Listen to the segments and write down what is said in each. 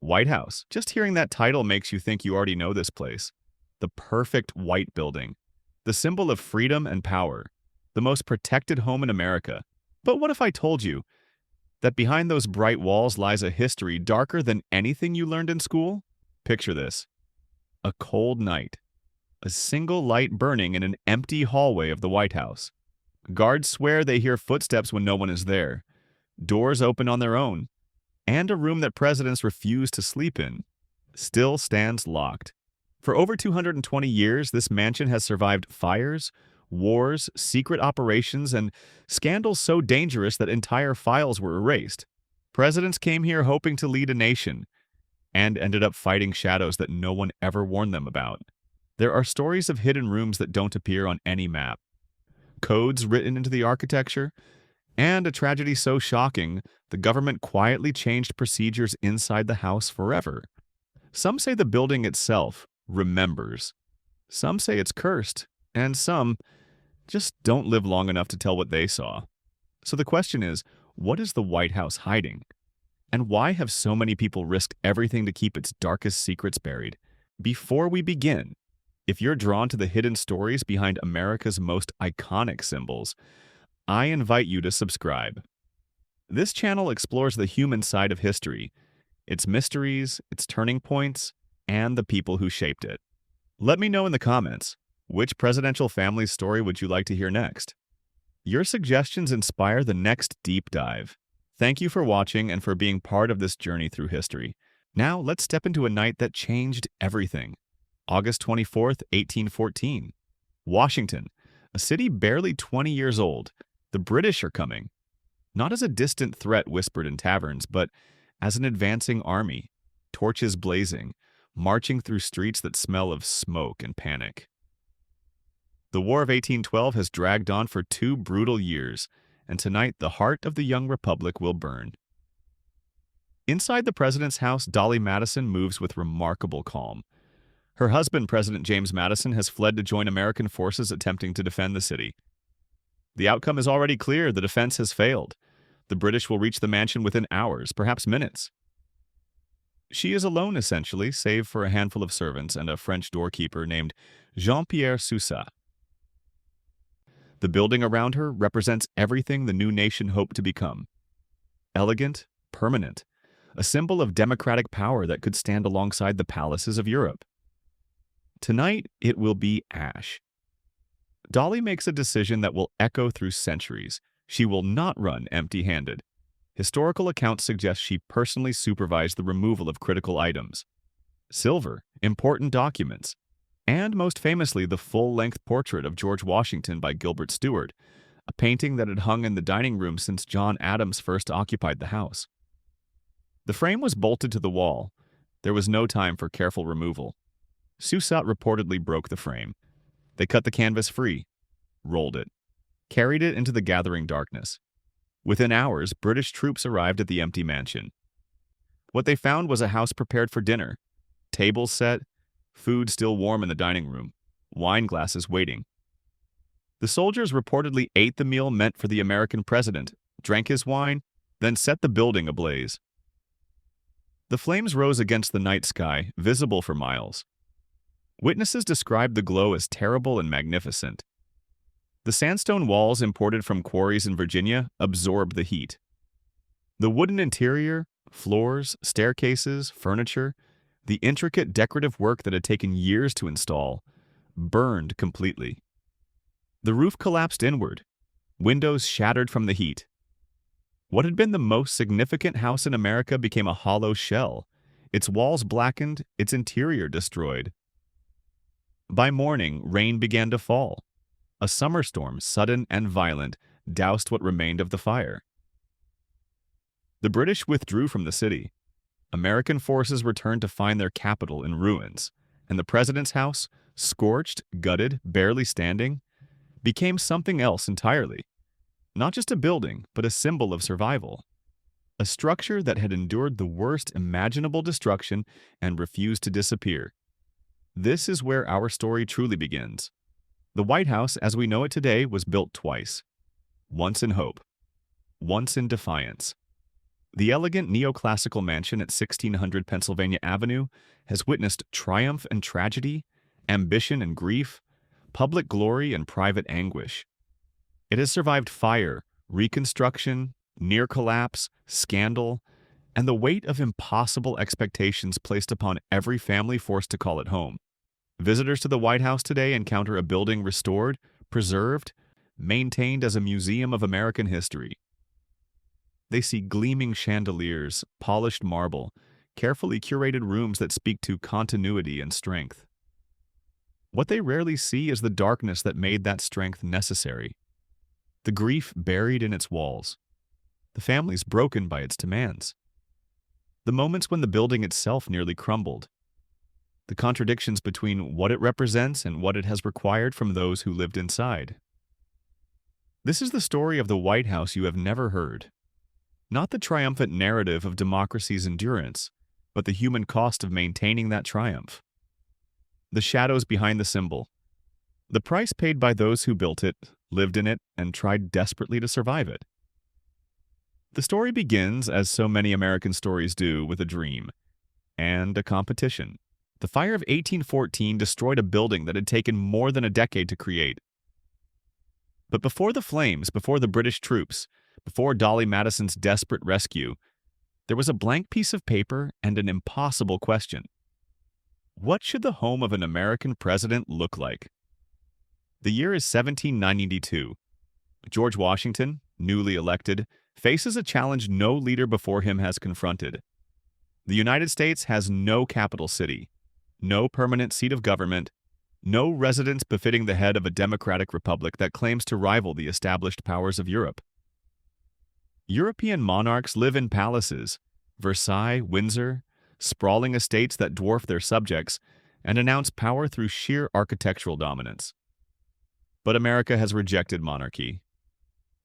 White House. Just hearing that title makes you think you already know this place. The perfect white building. The symbol of freedom and power. The most protected home in America. But what if I told you that behind those bright walls lies a history darker than anything you learned in school? Picture this. A cold night. A single light burning in an empty hallway of the White House. Guards swear they hear footsteps when no one is there. Doors open on their own. And a room that presidents refuse to sleep in still stands locked. For over 220 years, this mansion has survived fires, wars, secret operations, and scandals so dangerous that entire files were erased. Presidents came here hoping to lead a nation, and ended up fighting shadows that no one ever warned them about. There are stories of hidden rooms that don't appear on any map, codes written into the architecture, and a tragedy so shocking, the government quietly changed procedures inside the house forever. Some say the building itself remembers. Some say it's cursed, and some just don't live long enough to tell what they saw. So the question is, what is the White House hiding? And why have so many people risked everything to keep its darkest secrets buried? Before we begin, if you're drawn to the hidden stories behind America's most iconic symbols, I invite you to subscribe. This channel explores the human side of history, its mysteries, its turning points, and the people who shaped it. Let me know in the comments, which presidential family's story would you like to hear next? Your suggestions inspire the next deep dive. Thank you for watching and for being part of this journey through history. Now let's step into a night that changed everything. August 24th, 1814. Washington, a city barely 20 years old. The British are coming. Not as a distant threat whispered in taverns, but as an advancing army, torches blazing, marching through streets that smell of smoke and panic. The War of 1812 has dragged on for 2 brutal years, and tonight the heart of the young republic will burn. Inside the president's house, Dolly Madison moves with remarkable calm. Her husband, President James Madison, has fled to join American forces attempting to defend the city. The outcome is already clear. The defense has failed. The British will reach the mansion within hours, perhaps minutes. She is alone, essentially, save for a handful of servants and a French doorkeeper named Jean-Pierre Soussat. The building around her represents everything the new nation hoped to become. Elegant, permanent, a symbol of democratic power that could stand alongside the palaces of Europe. Tonight, it will be ash. Dolly makes a decision that will echo through centuries. She will not run empty-handed. Historical accounts suggest she personally supervised the removal of critical items. Silver, important documents, and most famously the full-length portrait of George Washington by Gilbert Stuart, a painting that had hung in the dining room since John Adams first occupied the house. The frame was bolted to the wall. There was no time for careful removal. Soussat reportedly broke the frame. They cut the canvas free, rolled it, carried it into the gathering darkness. Within hours, British troops arrived at the empty mansion. What they found was a house prepared for dinner, tables set, food still warm in the dining room, wine glasses waiting. The soldiers reportedly ate the meal meant for the American president, drank his wine, then set the building ablaze. The flames rose against the night sky, visible for miles. Witnesses described the glow as terrible and magnificent. The sandstone walls imported from quarries in Virginia absorbed the heat. The wooden interior, floors, staircases, furniture, the intricate decorative work that had taken years to install, burned completely. The roof collapsed inward, windows shattered from the heat. What had been the most significant house in America became a hollow shell, its walls blackened, its interior destroyed. By morning, rain began to fall. A summer storm, sudden and violent, doused what remained of the fire. The British withdrew from the city. American forces returned to find their capital in ruins, and the president's house, scorched, gutted, barely standing, became something else entirely. Not just a building, but a symbol of survival. A structure that had endured the worst imaginable destruction and refused to disappear. This is where our story truly begins. The White House, as we know it today, was built twice. Once in hope. Once in defiance. The elegant neoclassical mansion at 1600 Pennsylvania Avenue has witnessed triumph and tragedy, ambition and grief, public glory and private anguish. It has survived fire, reconstruction, near collapse, scandal, and the weight of impossible expectations placed upon every family forced to call it home. Visitors to the White House today encounter a building restored, preserved, maintained as a museum of American history. They see gleaming chandeliers, polished marble, carefully curated rooms that speak to continuity and strength. What they rarely see is the darkness that made that strength necessary, the grief buried in its walls, the families broken by its demands, the moments when the building itself nearly crumbled, the contradictions between what it represents and what it has required from those who lived inside. This is the story of the White House you have never heard. Not the triumphant narrative of democracy's endurance, but the human cost of maintaining that triumph. The shadows behind the symbol. The price paid by those who built it, lived in it, and tried desperately to survive it. The story begins, as so many American stories do, with a dream and a competition. The fire of 1814 destroyed a building that had taken more than a decade to create. But before the flames, before the British troops, before Dolly Madison's desperate rescue, there was a blank piece of paper and an impossible question. What should the home of an American president look like? The year is 1792. George Washington, newly elected, faces a challenge no leader before him has confronted. The United States has no capital city, no permanent seat of government, no residence befitting the head of a democratic republic that claims to rival the established powers of Europe. European monarchs live in palaces, Versailles, Windsor, sprawling estates that dwarf their subjects and announce power through sheer architectural dominance. But America has rejected monarchy.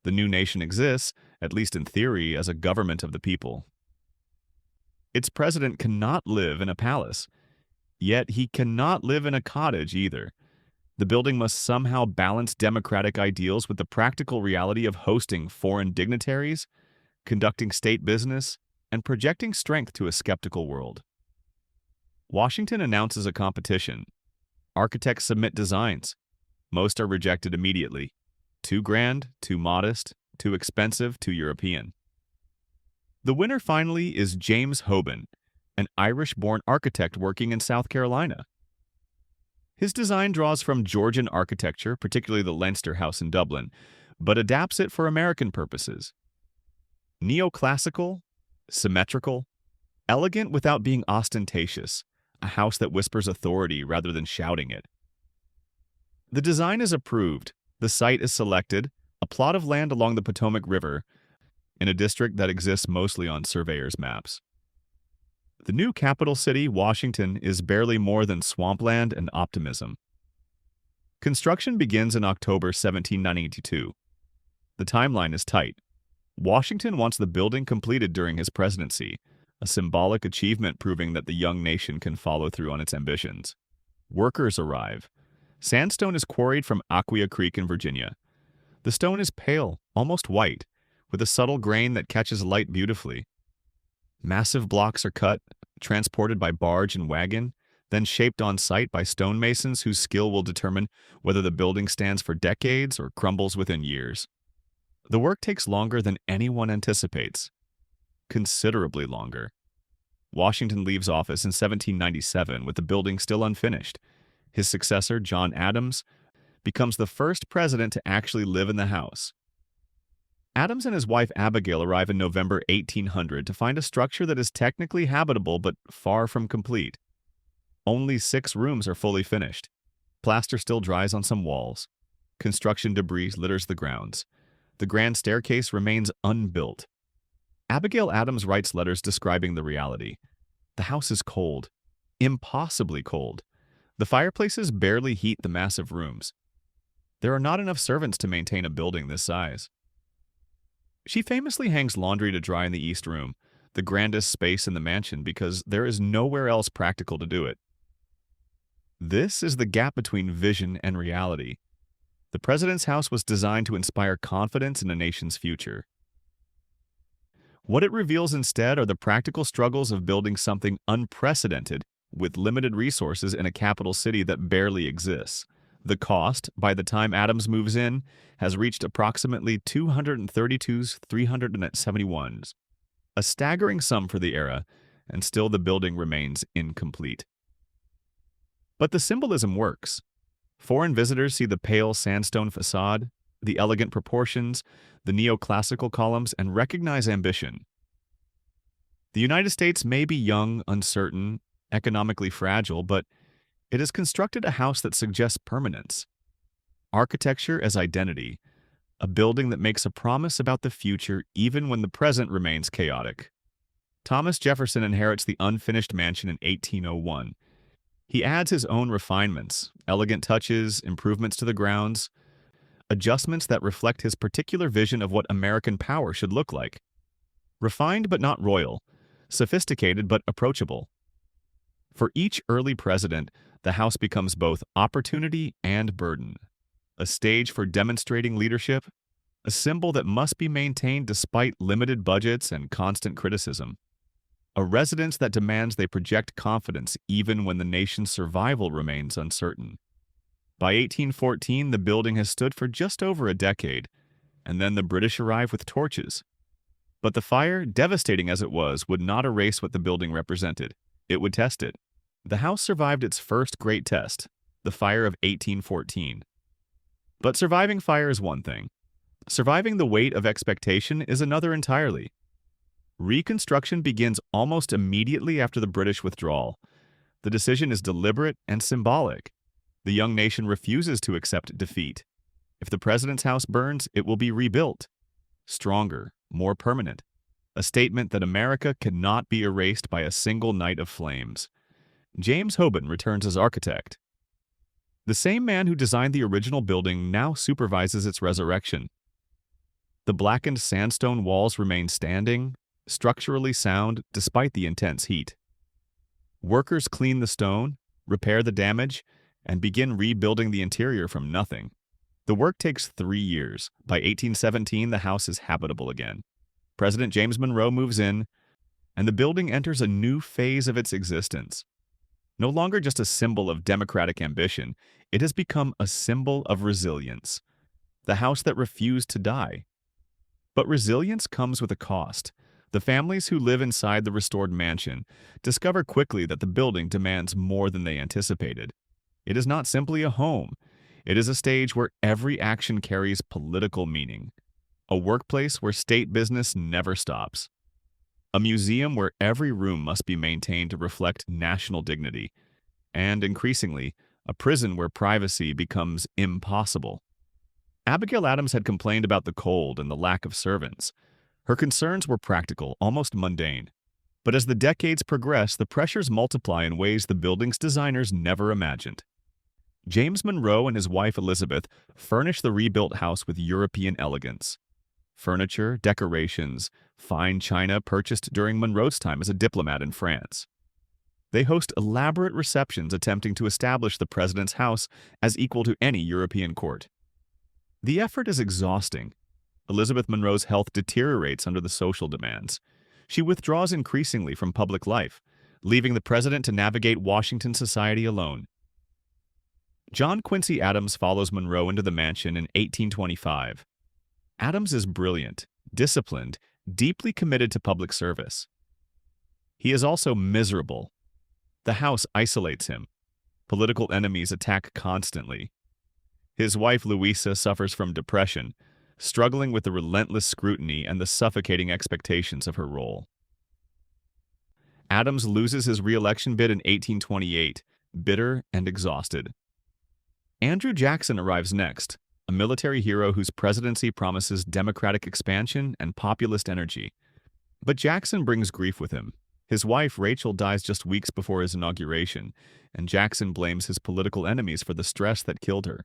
The new nation exists, at least in theory, as a government of the people. Its president cannot live in a palace, yet he cannot live in a cottage either. The building must somehow balance democratic ideals with the practical reality of hosting foreign dignitaries, conducting state business, and projecting strength to a skeptical world. Washington announces a competition. Architects submit designs. Most are rejected immediately. Too grand, too modest, too expensive, too European. The winner finally is James Hoban, an Irish-born architect working in South Carolina. His design draws from Georgian architecture, particularly the Leinster House in Dublin, but adapts it for American purposes. Neoclassical, symmetrical, elegant without being ostentatious, a house that whispers authority rather than shouting it. The design is approved, the site is selected, a plot of land along the Potomac River, in a district that exists mostly on surveyors' maps. The new capital city, Washington, is barely more than swampland and optimism. Construction begins in October 1792. The timeline is tight. Washington wants the building completed during his presidency, a symbolic achievement proving that the young nation can follow through on its ambitions. Workers arrive. Sandstone is quarried from Aquia Creek in Virginia. The stone is pale, almost white, with a subtle grain that catches light beautifully. Massive blocks are cut, transported by barge and wagon, then shaped on site by stonemasons whose skill will determine whether the building stands for decades or crumbles within years. The work takes longer than anyone anticipates. Considerably longer. Washington leaves office in 1797 with the building still unfinished. His successor, John Adams, becomes the first president to actually live in the house. Adams and his wife Abigail arrive in November 1800 to find a structure that is technically habitable but far from complete. Only 6 rooms are fully finished. Plaster still dries on some walls. Construction debris litters the grounds. The grand staircase remains unbuilt. Abigail Adams writes letters describing the reality. The house is cold. Impossibly cold. The fireplaces barely heat the massive rooms. There are not enough servants to maintain a building this size. She famously hangs laundry to dry in the East Room, the grandest space in the mansion, because there is nowhere else practical to do it. This is the gap between vision and reality. The president's house was designed to inspire confidence in a nation's future. What it reveals instead are the practical struggles of building something unprecedented with limited resources in a capital city that barely exists. The cost, by the time Adams moves in, has reached approximately 232's 371's, a staggering sum for the era, and still the building remains incomplete. But the symbolism works. Foreign visitors see the pale sandstone facade, the elegant proportions, the neoclassical columns, and recognize ambition. The United States may be young, uncertain, economically fragile, but it has constructed a house that suggests permanence. Architecture as identity, a building that makes a promise about the future even when the present remains chaotic. Thomas Jefferson inherits the unfinished mansion in 1801. He adds his own refinements, elegant touches, improvements to the grounds, adjustments that reflect his particular vision of what American power should look like. Refined but not royal, sophisticated but approachable. For each early president, the house becomes both opportunity and burden, a stage for demonstrating leadership, a symbol that must be maintained despite limited budgets and constant criticism, a residence that demands they project confidence even when the nation's survival remains uncertain. By 1814, the building has stood for just over a decade, and then the British arrive with torches. But the fire, devastating as it was, would not erase what the building represented. It would test it. The house survived its first great test, the fire of 1814. But surviving fire is one thing. Surviving the weight of expectation is another entirely. Reconstruction begins almost immediately after the British withdrawal. The decision is deliberate and symbolic. The young nation refuses to accept defeat. If the president's house burns, it will be rebuilt. Stronger, more permanent. A statement that America cannot be erased by a single night of flames. James Hoban returns as architect. The same man who designed the original building now supervises its resurrection. The blackened sandstone walls remain standing, structurally sound despite the intense heat. Workers clean the stone, repair the damage, and begin rebuilding the interior from nothing. The work takes 3 years. By 1817, the house is habitable again. President James Monroe moves in, and the building enters a new phase of its existence. No longer just a symbol of democratic ambition, it has become a symbol of resilience. The house that refused to die. But resilience comes with a cost. The families who live inside the restored mansion discover quickly that the building demands more than they anticipated. It is not simply a home. It is a stage where every action carries political meaning. A workplace where state business never stops. A museum where every room must be maintained to reflect national dignity. And, increasingly, a prison where privacy becomes impossible. Abigail Adams had complained about the cold and the lack of servants. Her concerns were practical, almost mundane. But as the decades progress, the pressures multiply in ways the building's designers never imagined. James Monroe and his wife Elizabeth furnish the rebuilt house with European elegance. Furniture, decorations, fine china purchased during Monroe's time as a diplomat in France. They host elaborate receptions attempting to establish the president's house as equal to any European court. The effort is exhausting. Elizabeth Monroe's health deteriorates under the social demands. She withdraws increasingly from public life, leaving the president to navigate Washington society alone. John Quincy Adams follows Monroe into the mansion in 1825. Adams is brilliant, disciplined, deeply committed to public service. He is also miserable. The house isolates him. Political enemies attack constantly. His wife Louisa suffers from depression, struggling with the relentless scrutiny and the suffocating expectations of her role. Adams loses his re-election bid in 1828, bitter and exhausted. Andrew Jackson arrives next, a military hero whose presidency promises democratic expansion and populist energy. But Jackson brings grief with him. His wife, Rachel, dies just weeks before his inauguration, and Jackson blames his political enemies for the stress that killed her.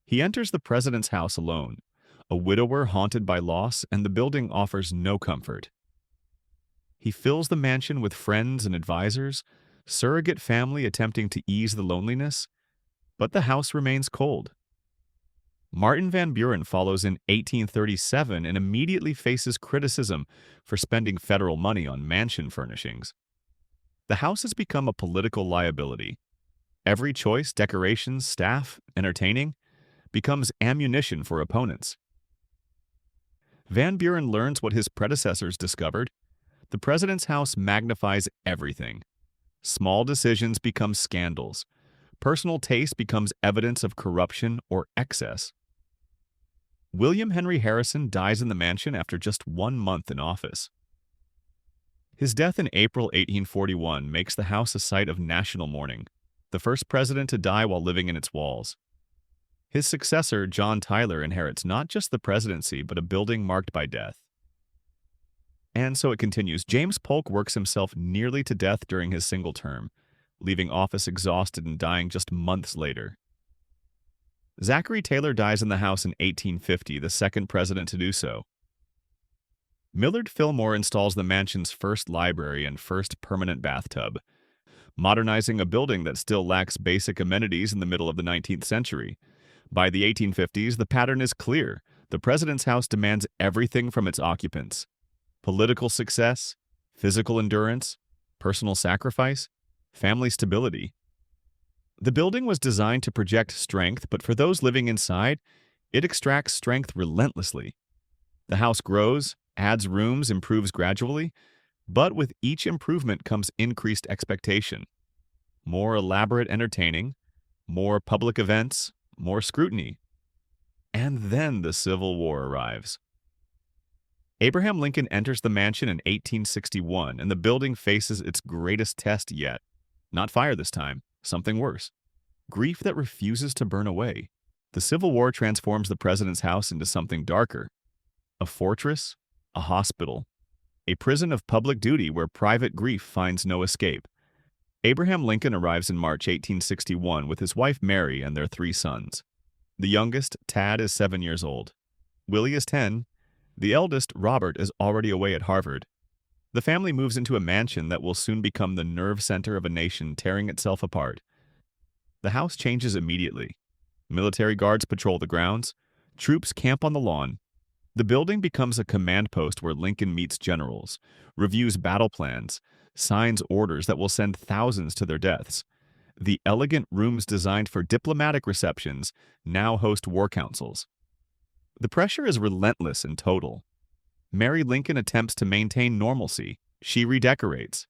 He enters the president's house alone, a widower haunted by loss, and the building offers no comfort. He fills the mansion with friends and advisors, surrogate family attempting to ease the loneliness, but the house remains cold. Martin Van Buren follows in 1837 and immediately faces criticism for spending federal money on mansion furnishings. The house has become a political liability. Every choice, decorations, staff, entertaining, becomes ammunition for opponents. Van Buren learns what his predecessors discovered. The president's house magnifies everything. Small decisions become scandals. Personal taste becomes evidence of corruption or excess. William Henry Harrison dies in the mansion after just 1 month in office. His death in April 1841 makes the house a site of national mourning, the first president to die while living in its walls. His successor, John Tyler, inherits not just the presidency, but a building marked by death. And so it continues. James Polk works himself nearly to death during his single term, leaving office exhausted and dying just months later. Zachary Taylor dies in the house in 1850, the second president to do so. Millard Fillmore installs the mansion's first library and first permanent bathtub, modernizing a building that still lacks basic amenities in the middle of the 19th century. By the 1850s, the pattern is clear. The president's house demands everything from its occupants: political success, physical endurance, personal sacrifice, family stability. The building was designed to project strength, but for those living inside, it extracts strength relentlessly. The house grows, adds rooms, improves gradually, but with each improvement comes increased expectation. More elaborate entertaining, more public events, more scrutiny. And then the Civil War arrives. Abraham Lincoln enters the mansion in 1861, and the building faces its greatest test yet. Not fire this time, something worse: grief that refuses to burn away. The Civil War transforms the president's house into something darker: a fortress, a hospital, a prison of public duty where private grief finds no escape. Abraham Lincoln arrives in March 1861 with his wife Mary and their 3 sons. The youngest, Tad, is 7 years old. Willie is 10. The eldest, Robert, is already away at Harvard. The family moves into a mansion that will soon become the nerve center of a nation tearing itself apart. The house changes immediately. Military guards patrol the grounds. Troops camp on the lawn. The building becomes a command post where Lincoln meets generals, reviews battle plans, signs orders that will send thousands to their deaths. The elegant rooms designed for diplomatic receptions now host war councils. The pressure is relentless and total. Mary Lincoln attempts to maintain normalcy. She redecorates.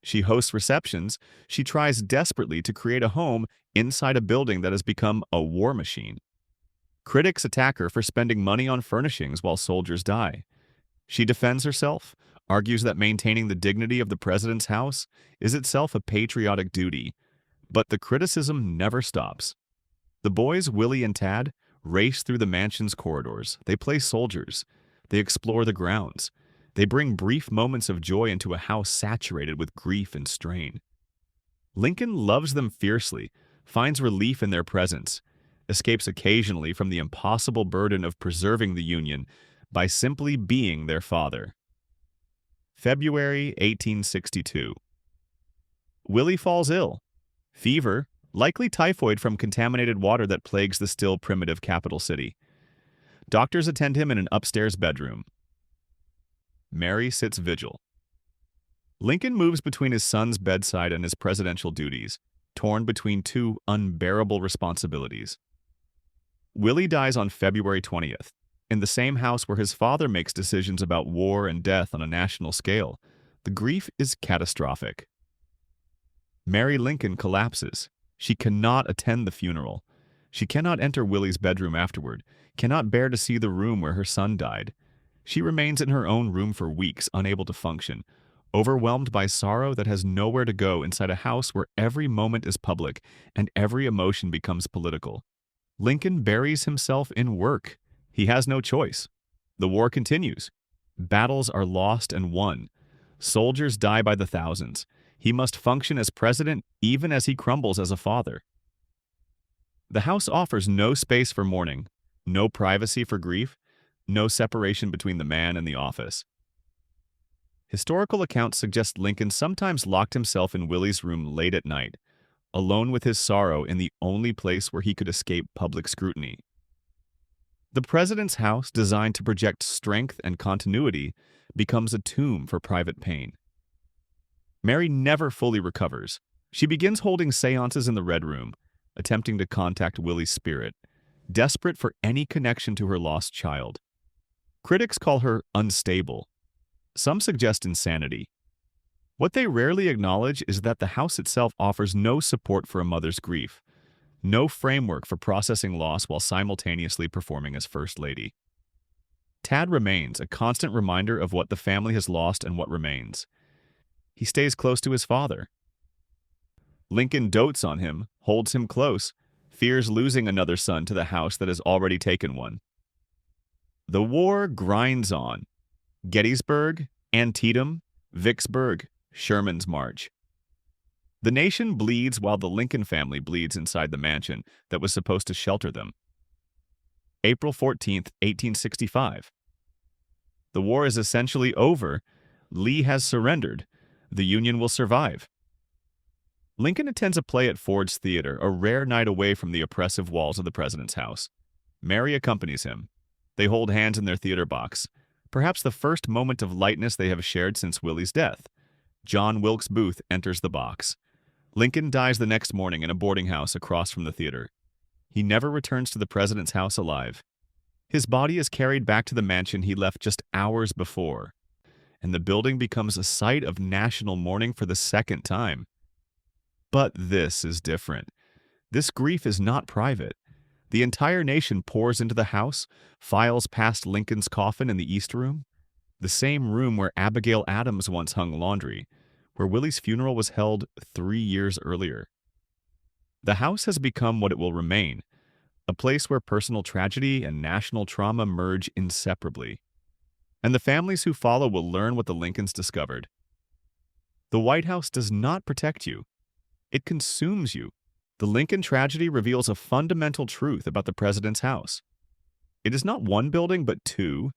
She hosts receptions. She tries desperately to create a home inside a building that has become a war machine. Critics attack her for spending money on furnishings while soldiers die. She defends herself, argues that maintaining the dignity of the president's house is itself a patriotic duty. But the criticism never stops. The boys, Willie and Tad, race through the mansion's corridors. They play soldiers. They explore the grounds. They bring brief moments of joy into a house saturated with grief and strain. Lincoln loves them fiercely, finds relief in their presence, escapes occasionally from the impossible burden of preserving the Union by simply being their father. February 1862. Willie falls ill. Fever, likely typhoid from contaminated water that plagues the still primitive capital city. Doctors attend him in an upstairs bedroom. Mary sits vigil. Lincoln moves between his son's bedside and his presidential duties, torn between 2 unbearable responsibilities. Willie dies on February 20th, in the same house where his father makes decisions about war and death on a national scale. The grief is catastrophic. Mary Lincoln collapses. She cannot attend the funeral. She cannot enter Willie's bedroom afterward, cannot bear to see the room where her son died. She remains in her own room for weeks, unable to function, overwhelmed by sorrow that has nowhere to go inside a house where every moment is public and every emotion becomes political. Lincoln buries himself in work. He has no choice. The war continues. Battles are lost and won. Soldiers die by the thousands. He must function as president even as he crumbles as a father. The house offers no space for mourning, no privacy for grief, no separation between the man and the office. Historical accounts suggest Lincoln sometimes locked himself in Willie's room late at night, alone with his sorrow in the only place where he could escape public scrutiny. The president's house, designed to project strength and continuity, becomes a tomb for private pain. Mary never fully recovers. She begins holding seances in the Red Room, attempting to contact Willie's spirit, desperate for any connection to her lost child. Critics call her unstable. Some suggest insanity. What they rarely acknowledge is that the house itself offers no support for a mother's grief, no framework for processing loss while simultaneously performing as First Lady. Tad remains a constant reminder of what the family has lost and what remains. He stays close to his father. Lincoln dotes on him, holds him close, fears losing another son to the house that has already taken one. The war grinds on. Gettysburg, Antietam, Vicksburg, Sherman's March. The nation bleeds while the Lincoln family bleeds inside the mansion that was supposed to shelter them. April 14, 1865. The war is essentially over. Lee has surrendered. The Union will survive. Lincoln attends a play at Ford's Theater, a rare night away from the oppressive walls of the president's house. Mary accompanies him. They hold hands in their theater box, perhaps the first moment of lightness they have shared since Willie's death. John Wilkes Booth enters the box. Lincoln dies the next morning in a boarding house across from the theater. He never returns to the president's house alive. His body is carried back to the mansion he left just hours before, and the building becomes a site of national mourning for the second time. But this is different. This grief is not private. The entire nation pours into the house, files past Lincoln's coffin in the East Room, the same room where Abigail Adams once hung laundry, where Willie's funeral was held 3 years earlier. The house has become what it will remain, a place where personal tragedy and national trauma merge inseparably. And the families who follow will learn what the Lincolns discovered. The White House does not protect you. It consumes you. The Lincoln tragedy reveals a fundamental truth about the president's house. It is not one building, but two,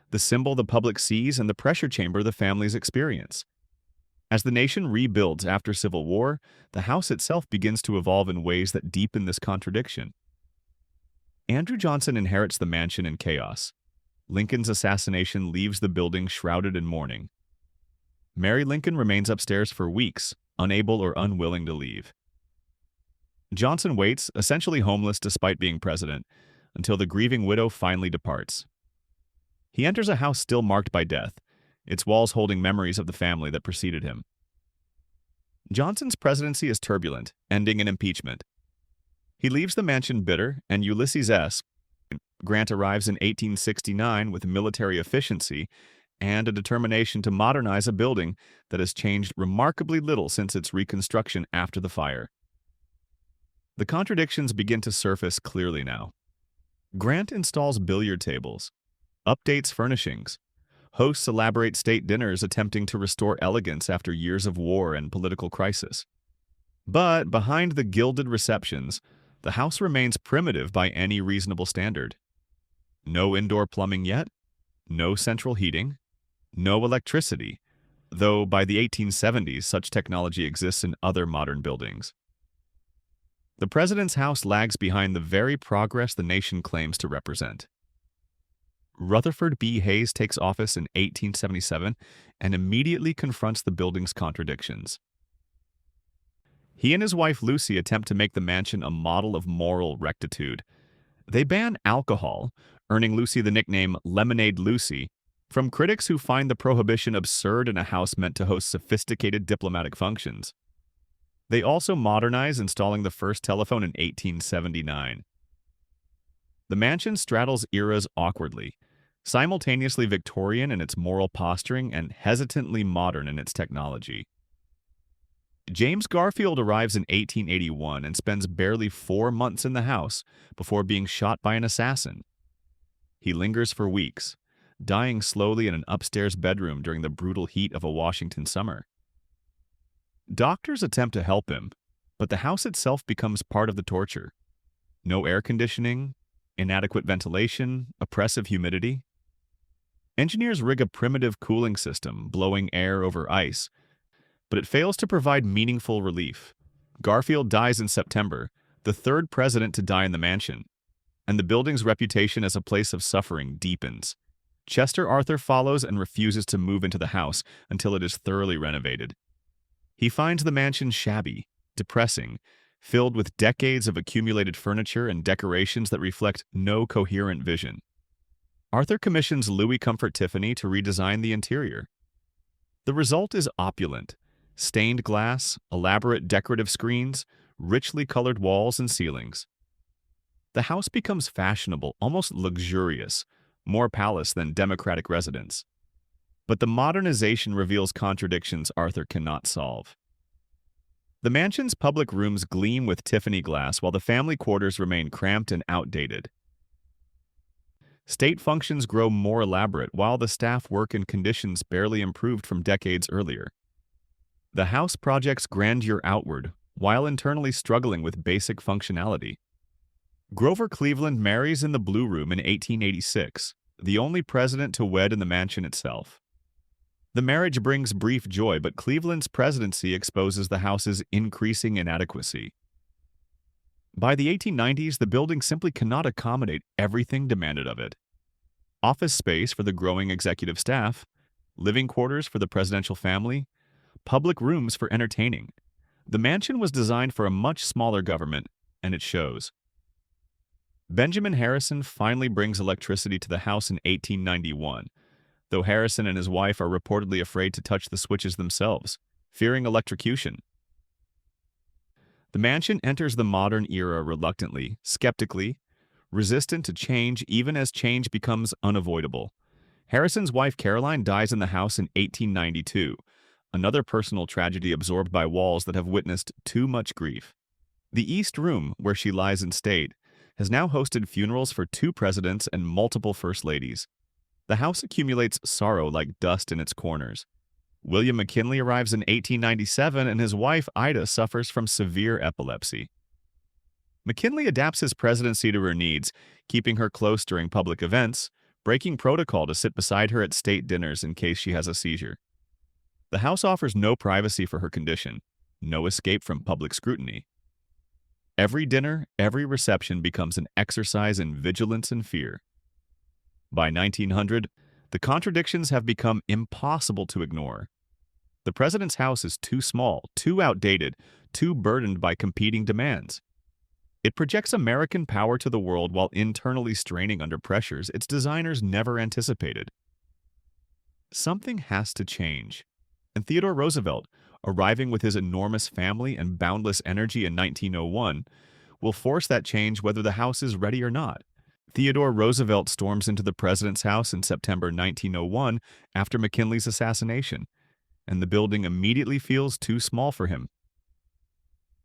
the symbol the public sees and the pressure chamber the families experience. As the nation rebuilds after Civil War, the house itself begins to evolve in ways that deepen this contradiction. Andrew Johnson inherits the mansion in chaos. Lincoln's assassination leaves the building shrouded in mourning. Mary Lincoln remains upstairs for weeks, unable or unwilling to leave. Johnson waits, essentially homeless despite being president, until the grieving widow finally departs. He enters a house still marked by death, its walls holding memories of the family that preceded him. Johnson's presidency is turbulent, ending in impeachment. He leaves the mansion bitter, and Ulysses S. Grant arrives in 1869 with military efficiency and a determination to modernize a building that has changed remarkably little since its reconstruction after the fire. The contradictions begin to surface clearly now. Grant installs billiard tables, updates furnishings, hosts elaborate state dinners attempting to restore elegance after years of war and political crisis. But behind the gilded receptions, the house remains primitive by any reasonable standard. No indoor plumbing yet, no central heating, no electricity, though by the 1870s such technology exists in other modern buildings. The president's house lags behind the very progress the nation claims to represent. Rutherford B. Hayes takes office in 1877 and immediately confronts the building's contradictions. He and his wife Lucy attempt to make the mansion a model of moral rectitude. They ban alcohol, earning Lucy the nickname Lemonade Lucy, from critics who find the prohibition absurd in a house meant to host sophisticated diplomatic functions. They also modernize, installing the first telephone in 1879. The mansion straddles eras awkwardly, simultaneously Victorian in its moral posturing and hesitantly modern in its technology. James Garfield arrives in 1881 and spends barely 4 months in the house before being shot by an assassin. He lingers for weeks, dying slowly in an upstairs bedroom during the brutal heat of a Washington summer. Doctors attempt to help him, but the house itself becomes part of the torture. No air conditioning, inadequate ventilation, oppressive humidity. Engineers rig a primitive cooling system, blowing air over ice, but it fails to provide meaningful relief. Garfield dies in September, the third president to die in the mansion. and the building's reputation as a place of suffering deepens. Chester Arthur follows and refuses to move into the house until it is thoroughly renovated. He finds the mansion shabby, depressing, filled with decades of accumulated furniture and decorations that reflect no coherent vision. Arthur commissions Louis Comfort Tiffany to redesign the interior. The result is opulent: stained glass, elaborate decorative screens, richly colored walls and ceilings. The house becomes fashionable, almost luxurious, more palace than democratic residence. But the modernization reveals contradictions Arthur cannot solve. The mansion's public rooms gleam with Tiffany glass while the family quarters remain cramped and outdated. State functions grow more elaborate while the staff work in conditions barely improved from decades earlier. The house projects grandeur outward while internally struggling with basic functionality. Grover Cleveland marries in the Blue Room in 1886, the only president to wed in the mansion itself. The marriage brings brief joy, but Cleveland's presidency exposes the house's increasing inadequacy. By the 1890s, the building simply cannot accommodate everything demanded of it. Office space for the growing executive staff, living quarters for the presidential family, public rooms for entertaining. The mansion was designed for a much smaller government, and it shows. Benjamin Harrison finally brings electricity to the house in 1891, though Harrison and his wife are reportedly afraid to touch the switches themselves, fearing electrocution. The mansion enters the modern era reluctantly, skeptically, resistant to change even as change becomes unavoidable. Harrison's wife Caroline dies in the house in 1892, another personal tragedy absorbed by walls that have witnessed too much grief. The East Room, where she lies in state, has now hosted funerals for 2 presidents and multiple first ladies. The house accumulates sorrow like dust in its corners. William McKinley arrives in 1897 and his wife Ida suffers from severe epilepsy. McKinley adapts his presidency to her needs, keeping her close during public events, breaking protocol to sit beside her at state dinners in case she has a seizure. The house offers no privacy for her condition, no escape from public scrutiny. Every dinner, every reception becomes an exercise in vigilance and fear. By 1900, the contradictions have become impossible to ignore. The president's house is too small, too outdated, too burdened by competing demands. It projects American power to the world while internally straining under pressures its designers never anticipated. Something has to change, and Theodore Roosevelt, arriving with his enormous family and boundless energy in 1901, will force that change whether the house is ready or not. Theodore Roosevelt storms into the president's house in September 1901 after McKinley's assassination, and the building immediately feels too small for him.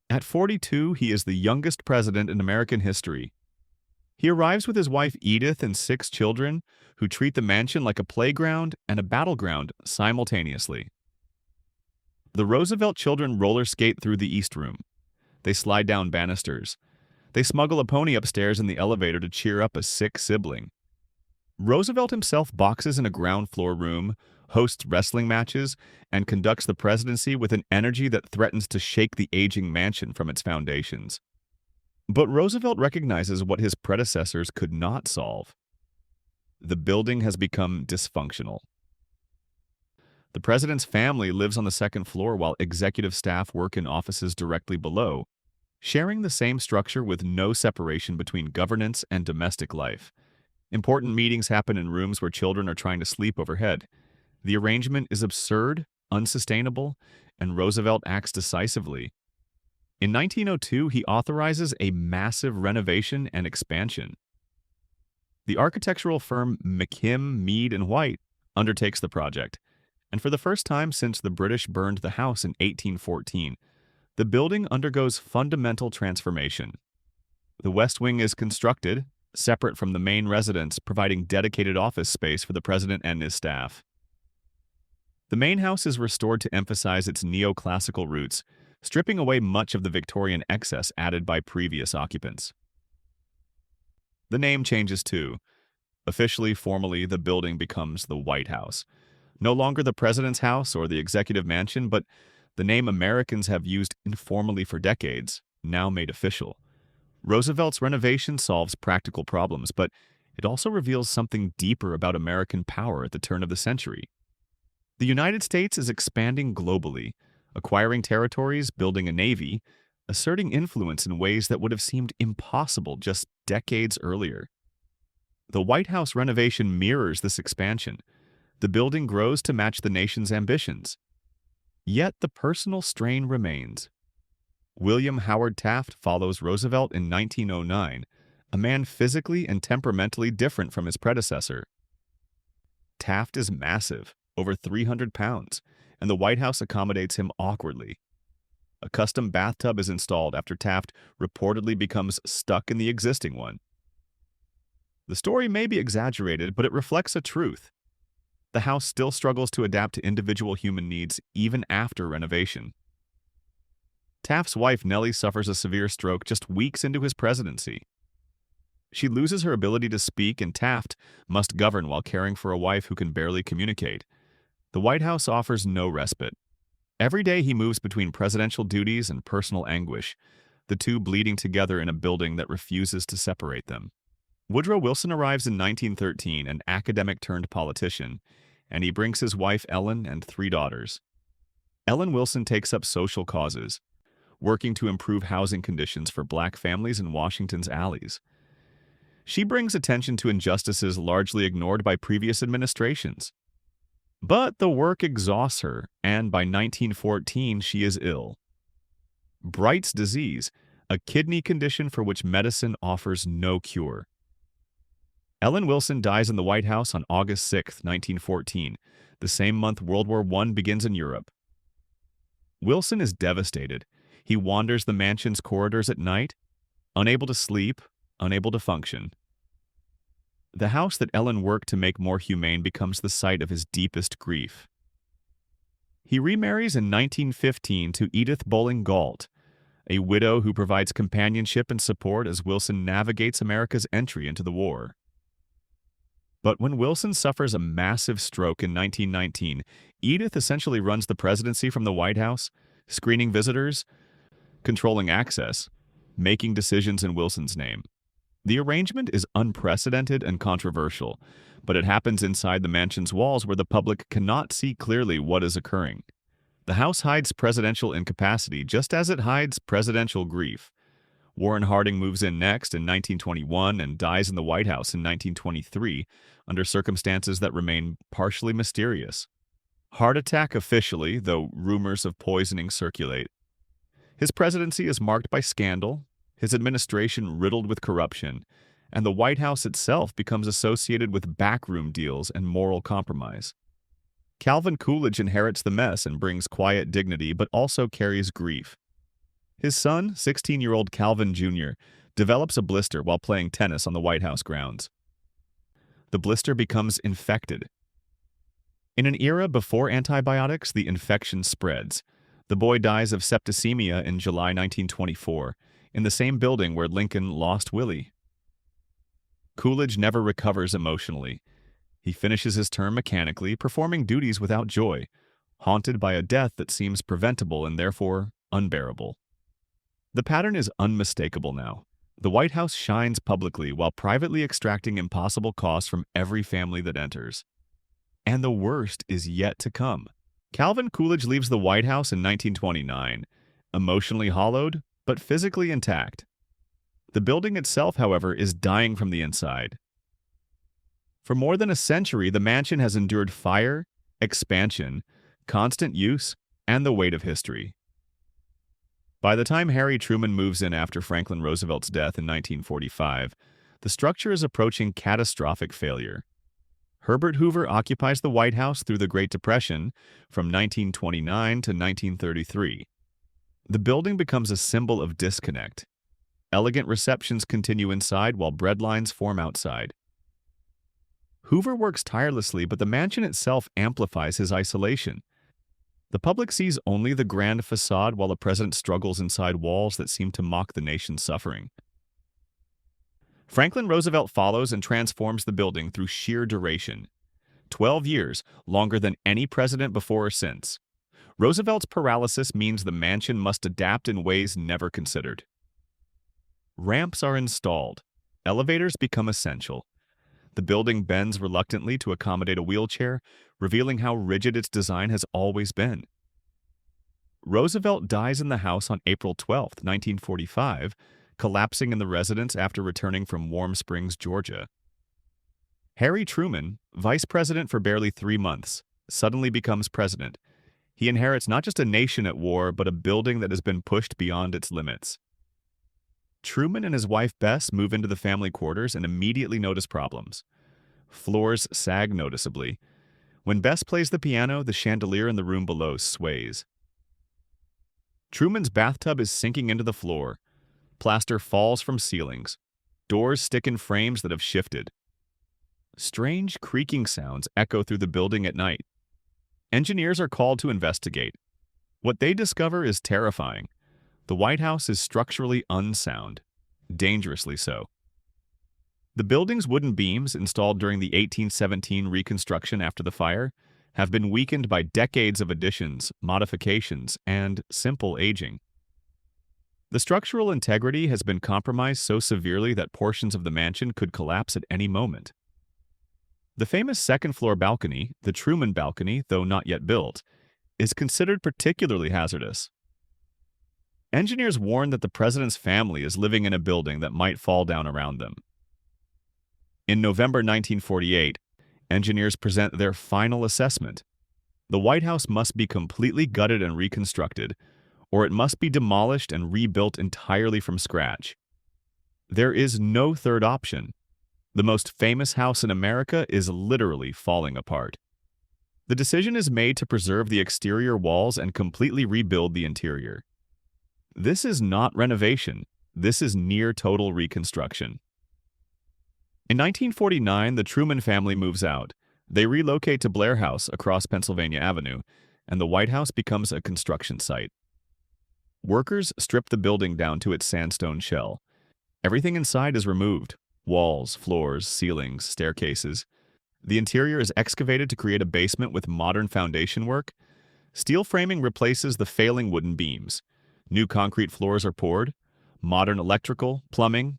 At 42, he is the youngest president in American history. He arrives with his wife Edith and 6 children, who treat the mansion like a playground and a battleground simultaneously. The Roosevelt children roller skate through the East Room. They slide down banisters. They smuggle a pony upstairs in the elevator to cheer up a sick sibling. Roosevelt himself boxes in a ground floor room, hosts wrestling matches, and conducts the presidency with an energy that threatens to shake the aging mansion from its foundations. But Roosevelt recognizes what his predecessors could not solve. The building has become dysfunctional. The president's family lives on the second floor while executive staff work in offices directly below, sharing the same structure with no separation between governance and domestic life. Important meetings happen in rooms where children are trying to sleep overhead. The arrangement is absurd, unsustainable, and Roosevelt acts decisively. In 1902, he authorizes a massive renovation and expansion. The architectural firm McKim, Mead and White undertakes the project, and for the first time since the British burned the house in 1814, the building undergoes fundamental transformation. The West Wing is constructed, separate from the main residence, providing dedicated office space for the president and his staff. The main house is restored to emphasize its neoclassical roots, stripping away much of the Victorian excess added by previous occupants. The name changes too. Officially, formally, the building becomes the White House. No longer the president's house or the executive mansion, but the name Americans have used informally for decades, now made official. Roosevelt's renovation solves practical problems, but it also reveals something deeper about American power at the turn of the century. The United States is expanding globally, acquiring territories, building a navy, asserting influence in ways that would have seemed impossible just decades earlier. The White House renovation mirrors this expansion. The building grows to match the nation's ambitions. Yet the personal strain remains. William Howard Taft follows Roosevelt in 1909, a man physically and temperamentally different from his predecessor. Taft is massive, over 300 pounds, and the White House accommodates him awkwardly. A custom bathtub is installed after Taft reportedly becomes stuck in the existing one. The story may be exaggerated, but it reflects a truth. The house still struggles to adapt to individual human needs even after renovation. Taft's wife Nellie suffers a severe stroke just weeks into his presidency. She loses her ability to speak, and Taft must govern while caring for a wife who can barely communicate. The White House offers no respite. Every day he moves between presidential duties and personal anguish, the two bleeding together in a building that refuses to separate them. Woodrow Wilson arrives in 1913, an academic-turned-politician, and he brings his wife Ellen and 3 daughters. Ellen Wilson takes up social causes, working to improve housing conditions for black families in Washington's alleys. She brings attention to injustices largely ignored by previous administrations. But the work exhausts her, and by 1914 she is ill. Bright's disease, a kidney condition for which medicine offers no cure. Ellen Wilson dies in the White House on August 6, 1914, the same month World War I begins in Europe. Wilson is devastated. He wanders the mansion's corridors at night, unable to sleep, unable to function. The house that Ellen worked to make more humane becomes the site of his deepest grief. He remarries in 1915 to Edith Bowling Galt, a widow who provides companionship and support as Wilson navigates America's entry into the war. But when Wilson suffers a massive stroke in 1919, Edith essentially runs the presidency from the White House, screening visitors, controlling access, making decisions in Wilson's name. The arrangement is unprecedented and controversial, but it happens inside the mansion's walls where the public cannot see clearly what is occurring. The House hides presidential incapacity just as it hides presidential grief. Warren Harding moves in next in 1921 and dies in the White House in 1923 under circumstances that remain partially mysterious. Heart attack officially, though rumors of poisoning circulate. His presidency is marked by scandal, his administration riddled with corruption, and the White House itself becomes associated with backroom deals and moral compromise. Calvin Coolidge inherits the mess and brings quiet dignity but also carries grief. His son, 16-year-old Calvin Jr., develops a blister while playing tennis on the White House grounds. The blister becomes infected. In an era before antibiotics, the infection spreads. The boy dies of septicemia in July 1924, in the same building where Lincoln lost Willie. Coolidge never recovers emotionally. He finishes his term mechanically, performing duties without joy, haunted by a death that seems preventable and therefore unbearable. The pattern is unmistakable now. The White House shines publicly while privately extracting impossible costs from every family that enters. And the worst is yet to come. Calvin Coolidge leaves the White House in 1929, emotionally hollowed, but physically intact. The building itself, however, is dying from the inside. For more than a century, the mansion has endured fire, expansion, constant use, and the weight of history. By the time Harry Truman moves in after Franklin Roosevelt's death in 1945, the structure is approaching catastrophic failure. Herbert Hoover occupies the White House through the Great Depression from 1929 to 1933. The building becomes a symbol of disconnect. Elegant receptions continue inside while breadlines form outside. Hoover works tirelessly, but the mansion itself amplifies his isolation. The public sees only the grand facade while the president struggles inside walls that seem to mock the nation's suffering. Franklin Roosevelt follows and transforms the building through sheer duration. 12 years, longer than any president before or since. Roosevelt's paralysis means the mansion must adapt in ways never considered. Ramps are installed. Elevators become essential. The building bends reluctantly to accommodate a wheelchair, revealing how rigid its design has always been. Roosevelt dies in the house on April 12, 1945, collapsing in the residence after returning from Warm Springs, Georgia. Harry Truman, vice president for barely 3 months, suddenly becomes president. He inherits not just a nation at war, but a building that has been pushed beyond its limits. Truman and his wife Bess move into the family quarters and immediately notice problems. Floors sag noticeably. When Bess plays the piano, the chandelier in the room below sways. Truman's bathtub is sinking into the floor. Plaster falls from ceilings. Doors stick in frames that have shifted. Strange creaking sounds echo through the building at night. Engineers are called to investigate. What they discover is terrifying. The White House is structurally unsound, dangerously so. The building's wooden beams, installed during the 1817 reconstruction after the fire, have been weakened by decades of additions, modifications, and simple aging. The structural integrity has been compromised so severely that portions of the mansion could collapse at any moment. The famous second-floor balcony, the Truman balcony, though not yet built, is considered particularly hazardous. Engineers warn that the president's family is living in a building that might fall down around them. In November 1948, engineers present their final assessment. The White House must be completely gutted and reconstructed, or it must be demolished and rebuilt entirely from scratch. There is no third option. The most famous house in America is literally falling apart. The decision is made to preserve the exterior walls and completely rebuild the interior. This is not renovation. This is near total reconstruction. In 1949, the Truman family moves out. They relocate to Blair House across Pennsylvania Avenue, and the White House becomes a construction site. Workers strip the building down to its sandstone shell. Everything inside is removed: walls, floors, ceilings, staircases. The interior is excavated to create a basement with modern foundation work. Steel framing replaces the failing wooden beams. New concrete floors are poured. Modern electrical, plumbing,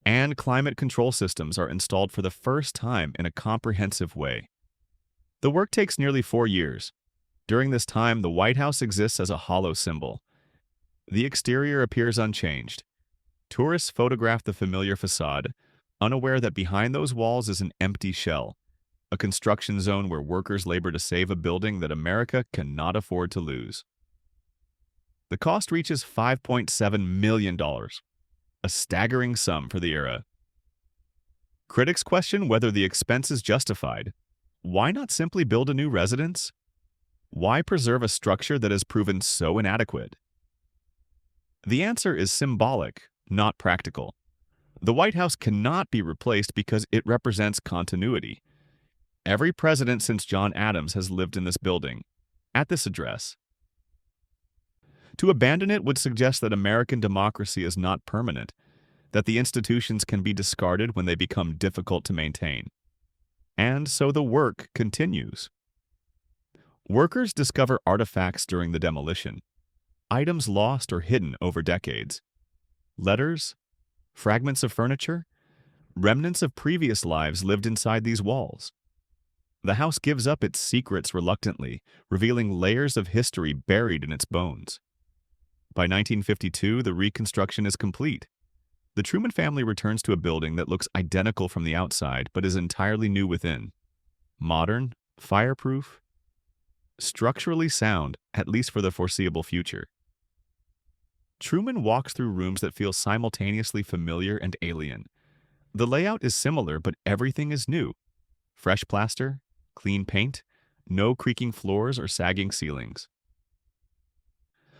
and climate control systems are installed for the first time in a comprehensive way. The work takes nearly 4 years. During this time, the White House exists as a hollow symbol. The exterior appears unchanged. Tourists photograph the familiar facade, unaware that behind those walls is an empty shell, a construction zone where workers labor to save a building that America cannot afford to lose. The cost reaches $5.7 million, a staggering sum for the era. Critics question whether the expense is justified. Why not simply build a new residence? Why preserve a structure that has proven so inadequate? The answer is symbolic, not practical. The White House cannot be replaced because it represents continuity. Every president since John Adams has lived in this building, at this address. To abandon it would suggest that American democracy is not permanent, that the institutions can be discarded when they become difficult to maintain. And so the work continues. Workers discover artifacts during the demolition, items lost or hidden over decades. Letters, fragments of furniture, remnants of previous lives lived inside these walls. The house gives up its secrets reluctantly, revealing layers of history buried in its bones. By 1952, the reconstruction is complete. The Truman family returns to a building that looks identical from the outside but is entirely new within. Modern, fireproof, structurally sound, at least for the foreseeable future. Truman walks through rooms that feel simultaneously familiar and alien. The layout is similar, but everything is new. Fresh plaster, clean paint, no creaking floors or sagging ceilings.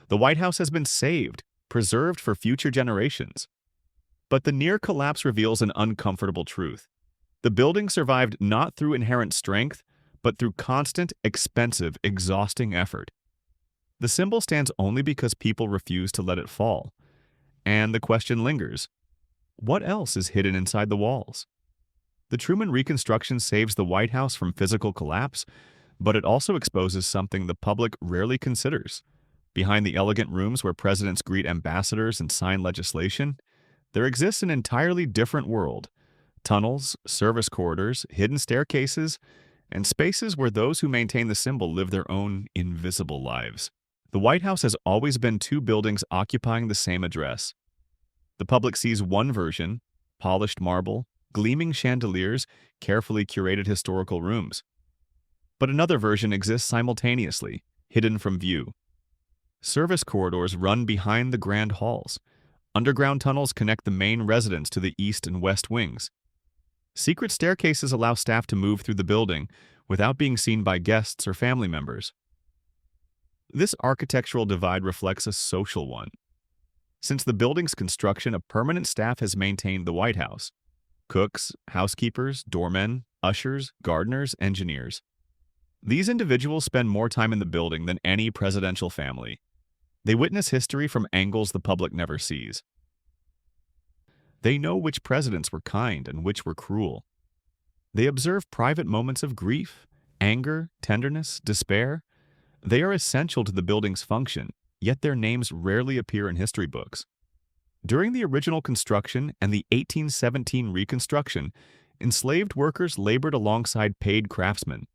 The White House has been saved, preserved for future generations. But the near collapse reveals an uncomfortable truth. The building survived not through inherent strength, but through constant, expensive, exhausting effort. The symbol stands only because people refuse to let it fall. And the question lingers: what else is hidden inside the walls? The Truman reconstruction saves the White House from physical collapse, but it also exposes something the public rarely considers. Behind the elegant rooms where presidents greet ambassadors and sign legislation, There exists an entirely different world: tunnels, service corridors, hidden staircases, and spaces where those who maintain the symbol live their own invisible lives. The White House has always been two buildings occupying the same address. The public sees one version: polished marble, gleaming chandeliers, carefully curated historical rooms. But another version exists simultaneously, hidden from view. Service corridors run behind the grand halls. Underground tunnels connect the main residence to the east and west wings. Secret staircases allow staff to move through the building without being seen by guests or family members. This architectural divide reflects a social one. Since the building's construction, a permanent staff has maintained the White House: cooks, housekeepers, doormen, ushers, gardeners, engineers. These individuals spend more time in the building than any presidential family. They witness history from angles the public never sees. They know which presidents were kind and which were cruel. They observe private moments of grief, anger, tenderness, despair. They are essential to the building's function, yet their names rarely appear in history books. During the original construction and the 1817 reconstruction, enslaved workers labored alongside paid craftsmen.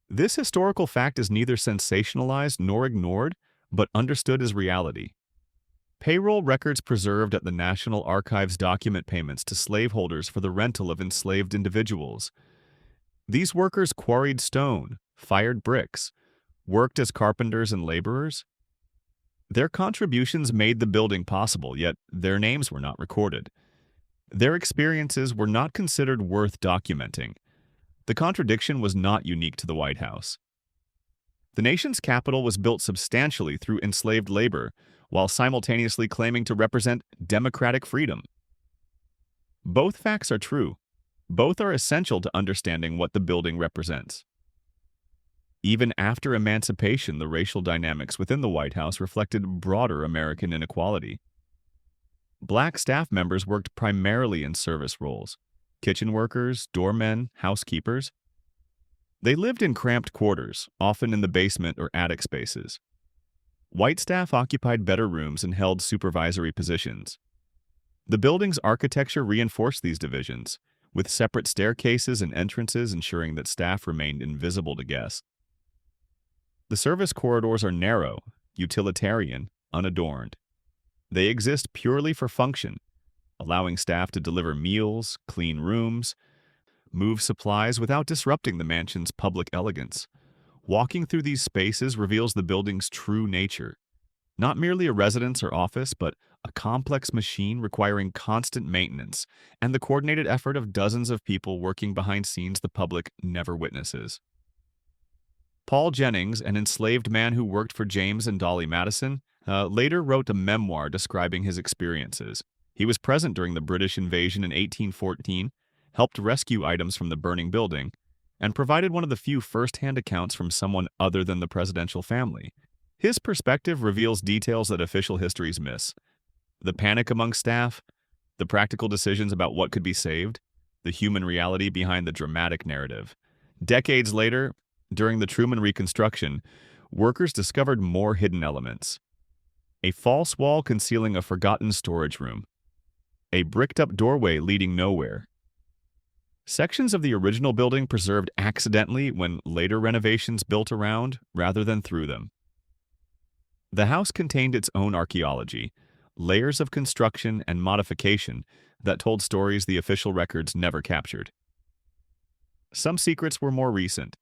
This historical fact is neither sensationalized nor ignored, but understood as reality. Payroll records preserved at the National Archives document payments to slaveholders for the rental of enslaved individuals. These workers quarried stone, fired bricks, worked as carpenters and laborers. Their contributions made the building possible, yet their names were not recorded. Their experiences were not considered worth documenting. The contradiction was not unique to the White House. The nation's capital was built substantially through enslaved labor, while simultaneously claiming to represent democratic freedom. Both facts are true. Both are essential to understanding what the building represents. Even after emancipation, the racial dynamics within the White House reflected broader American inequality. Black staff members worked primarily in service roles: kitchen workers, doormen, housekeepers. They lived in cramped quarters, often in the basement or attic spaces. White staff occupied better rooms and held supervisory positions. The building's architecture reinforced these divisions, with separate staircases and entrances ensuring that staff remained invisible to guests. The service corridors are narrow, utilitarian, unadorned. They exist purely for function, allowing staff to deliver meals, clean rooms, move supplies without disrupting the mansion's public elegance. Walking through these spaces reveals the building's true nature: not merely a residence or office, but a complex machine requiring constant maintenance and the coordinated effort of dozens of people working behind scenes the public never witnesses. Paul Jennings, an enslaved man who worked for James and Dolly Madison, later wrote a memoir describing his experiences. He was present during the British invasion in 1814, helped rescue items from the burning building, and provided one of the few first-hand accounts from someone other than the presidential family. His perspective reveals details that official histories miss: the panic among staff, the practical decisions about what could be saved, the human reality behind the dramatic narrative. Decades later, during the Truman Reconstruction, workers discovered more hidden elements: a false wall concealing a forgotten storage room, a bricked-up doorway leading nowhere, sections of the original building preserved accidentally when later renovations built around rather than through them. The house contained its own archaeology, layers of construction and modification that told stories the official records never captured. Some secrets were more recent.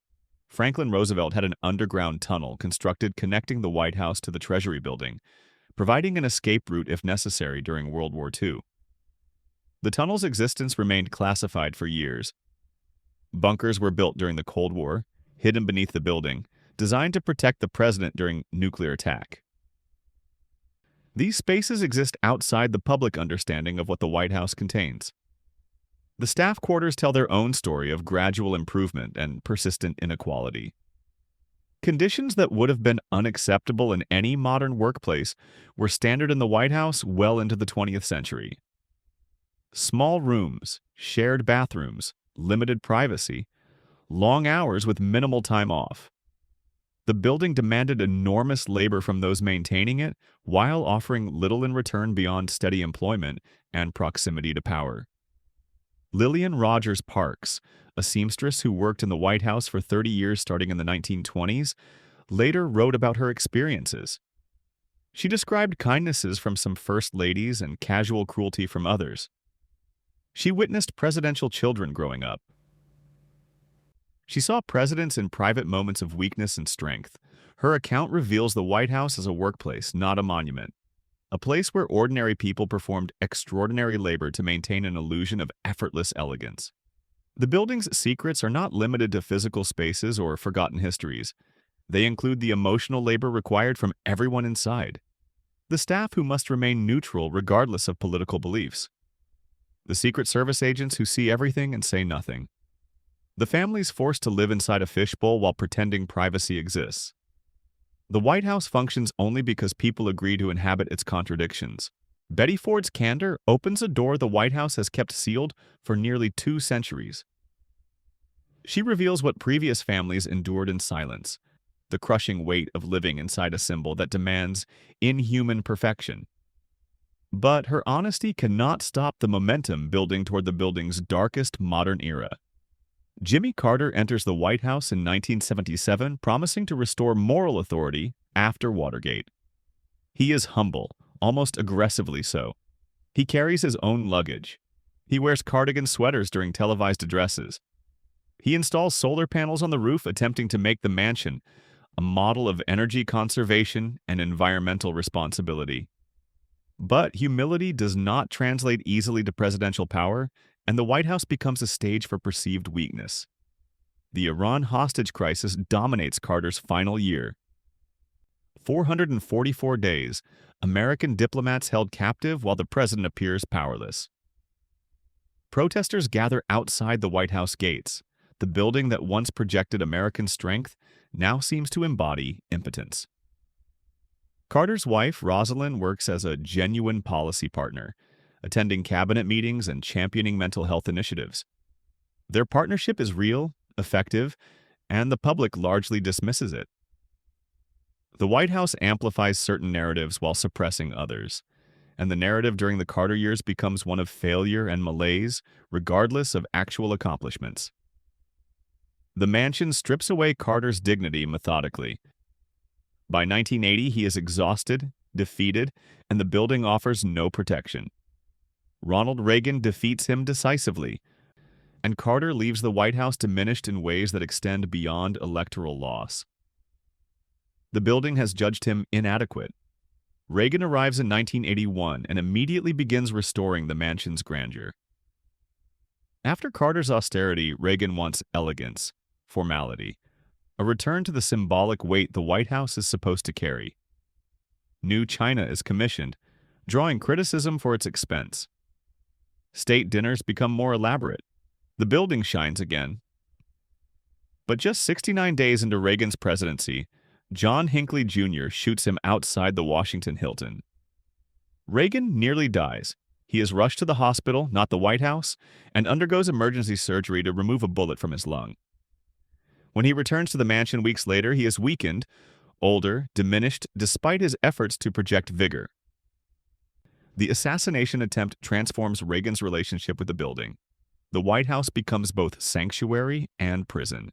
Franklin Roosevelt had an underground tunnel constructed connecting the White House to the Treasury Building, providing an escape route if necessary during World War II. The tunnel's existence remained classified for years. Bunkers were built during the Cold War, hidden beneath the building, designed to protect the president during nuclear attack. These spaces exist outside the public understanding of what the White House contains. The staff quarters tell their own story of gradual improvement and persistent inequality. Conditions that would have been unacceptable in any modern workplace were standard in the White House well into the 20th century. Small rooms, shared bathrooms, limited privacy, long hours with minimal time off. The building demanded enormous labor from those maintaining it, while offering little in return beyond steady employment and proximity to power. Lillian Rogers Parks, a seamstress who worked in the White House for 30 years starting in the 1920s, later wrote about her experiences. She described kindnesses from some first ladies and casual cruelty from others. She witnessed presidential children growing up. She saw presidents in private moments of weakness and strength. Her account reveals the White House as a workplace, not a monument. A place where ordinary people performed extraordinary labor to maintain an illusion of effortless elegance. The building's secrets are not limited to physical spaces or forgotten histories. They include the emotional labor required from everyone inside. The staff who must remain neutral regardless of political beliefs. The Secret Service agents who see everything and say nothing. The families forced to live inside a fishbowl while pretending privacy exists. The White House functions only because people agree to inhabit its contradictions. Betty Ford's candor opens a door the White House has kept sealed for nearly 2 centuries. She reveals what previous families endured in silence, the crushing weight of living inside a symbol that demands inhuman perfection. But her honesty cannot stop the momentum building toward the building's darkest modern era. Jimmy Carter enters the White House in 1977, promising to restore moral authority after Watergate. He is humble, almost aggressively so. He carries his own luggage. He wears cardigan sweaters during televised addresses. He installs solar panels on the roof, attempting to make the mansion a model of energy conservation and environmental responsibility. But humility does not translate easily to presidential power, and the White House becomes a stage for perceived weakness. The Iran hostage crisis dominates Carter's final year. 444 days, American diplomats held captive while the president appears powerless. Protesters gather outside the White House gates. The building that once projected American strength now seems to embody impotence. Carter's wife, Rosalind, works as a genuine policy partner, attending cabinet meetings and championing mental health initiatives. Their partnership is real, effective, and the public largely dismisses it. The White House amplifies certain narratives while suppressing others, and the narrative during the Carter years becomes one of failure and malaise, regardless of actual accomplishments. The mansion strips away Carter's dignity methodically. By 1980, he is exhausted, defeated, and the building offers no protection. Ronald Reagan defeats him decisively, and Carter leaves the White House diminished in ways that extend beyond electoral loss. The building has judged him inadequate. Reagan arrives in 1981 and immediately begins restoring the mansion's grandeur. After Carter's austerity, Reagan wants elegance, formality, a return to the symbolic weight the White House is supposed to carry. New china is commissioned, drawing criticism for its expense. State dinners become more elaborate. The building shines again. But just 69 days into Reagan's presidency, John Hinckley Jr. shoots him outside the Washington Hilton. Reagan nearly dies. He is rushed to the hospital, not the White House, and undergoes emergency surgery to remove a bullet from his lung. When he returns to the mansion weeks later, he is weakened, older, diminished, despite his efforts to project vigor. The assassination attempt transforms Reagan's relationship with the building. The White House becomes both sanctuary and prison.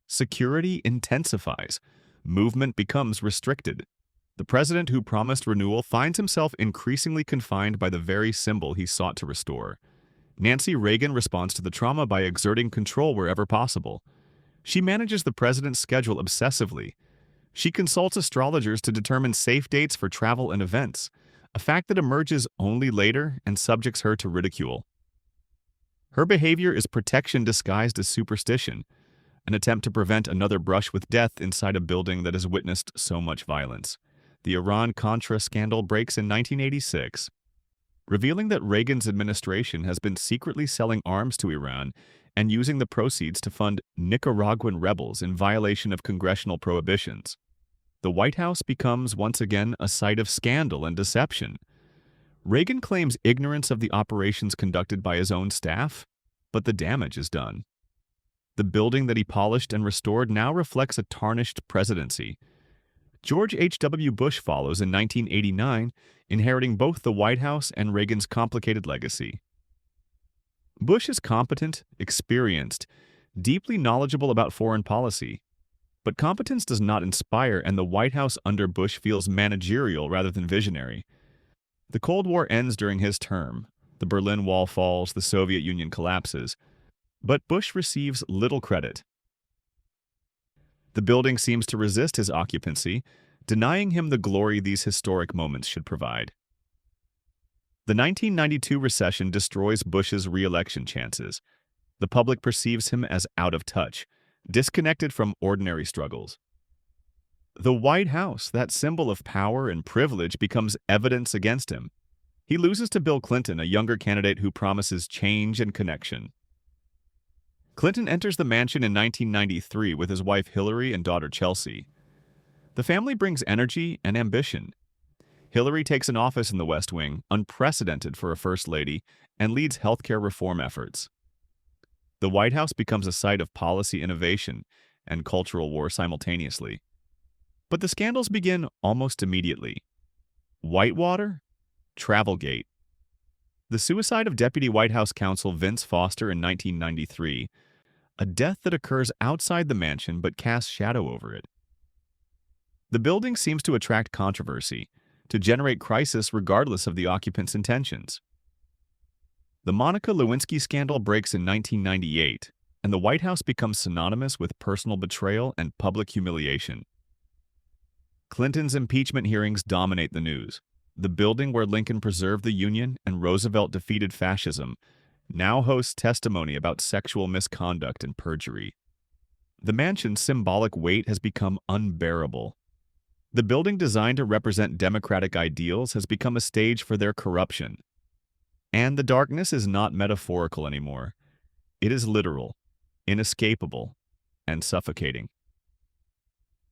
Security intensifies. Movement becomes restricted. The president who promised renewal finds himself increasingly confined by the very symbol he sought to restore. Nancy Reagan responds to the trauma by exerting control wherever possible. She manages the president's schedule obsessively. She consults astrologers to determine safe dates for travel and events, a fact that emerges only later and subjects her to ridicule. Her behavior is protection disguised as superstition, an attempt to prevent another brush with death inside a building that has witnessed so much violence. The Iran-Contra scandal breaks in 1986, revealing that Reagan's administration has been secretly selling arms to Iran and using the proceeds to fund Nicaraguan rebels in violation of congressional prohibitions. The White House becomes once again a site of scandal and deception. Reagan claims ignorance of the operations conducted by his own staff, but the damage is done. The building that he polished and restored now reflects a tarnished presidency. George H.W. Bush follows in 1989, inheriting both the White House and Reagan's complicated legacy. Bush is competent, experienced, deeply knowledgeable about foreign policy. But competence does not inspire, and the White House under Bush feels managerial rather than visionary. The Cold War ends during his term. The Berlin Wall falls, the Soviet Union collapses. But Bush receives little credit. The building seems to resist his occupancy, denying him the glory these historic moments should provide. The 1992 recession destroys Bush's re-election chances. The public perceives him as out of touch, disconnected from ordinary struggles. The White House, that symbol of power and privilege, becomes evidence against him. He loses to Bill Clinton, a younger candidate who promises change and connection. Clinton enters the mansion in 1993 with his wife Hillary and daughter Chelsea. The family brings energy and ambition. Hillary takes an office in the West Wing, unprecedented for a First Lady, and leads healthcare reform efforts. The White House becomes a site of policy innovation and cultural war simultaneously. But the scandals begin almost immediately. Whitewater? Travelgate. The suicide of Deputy White House counsel Vince Foster in 1993, a death that occurs outside the mansion but casts shadow over it. The building seems to attract controversy, to generate crisis regardless of the occupants' intentions. The Monica Lewinsky scandal breaks in 1998, and the White House becomes synonymous with personal betrayal and public humiliation. Clinton's impeachment hearings dominate the news. The building where Lincoln preserved the Union and Roosevelt defeated fascism now hosts testimony about sexual misconduct and perjury. The mansion's symbolic weight has become unbearable. The building designed to represent democratic ideals has become a stage for their corruption. And the darkness is not metaphorical anymore. It is literal, inescapable, and suffocating.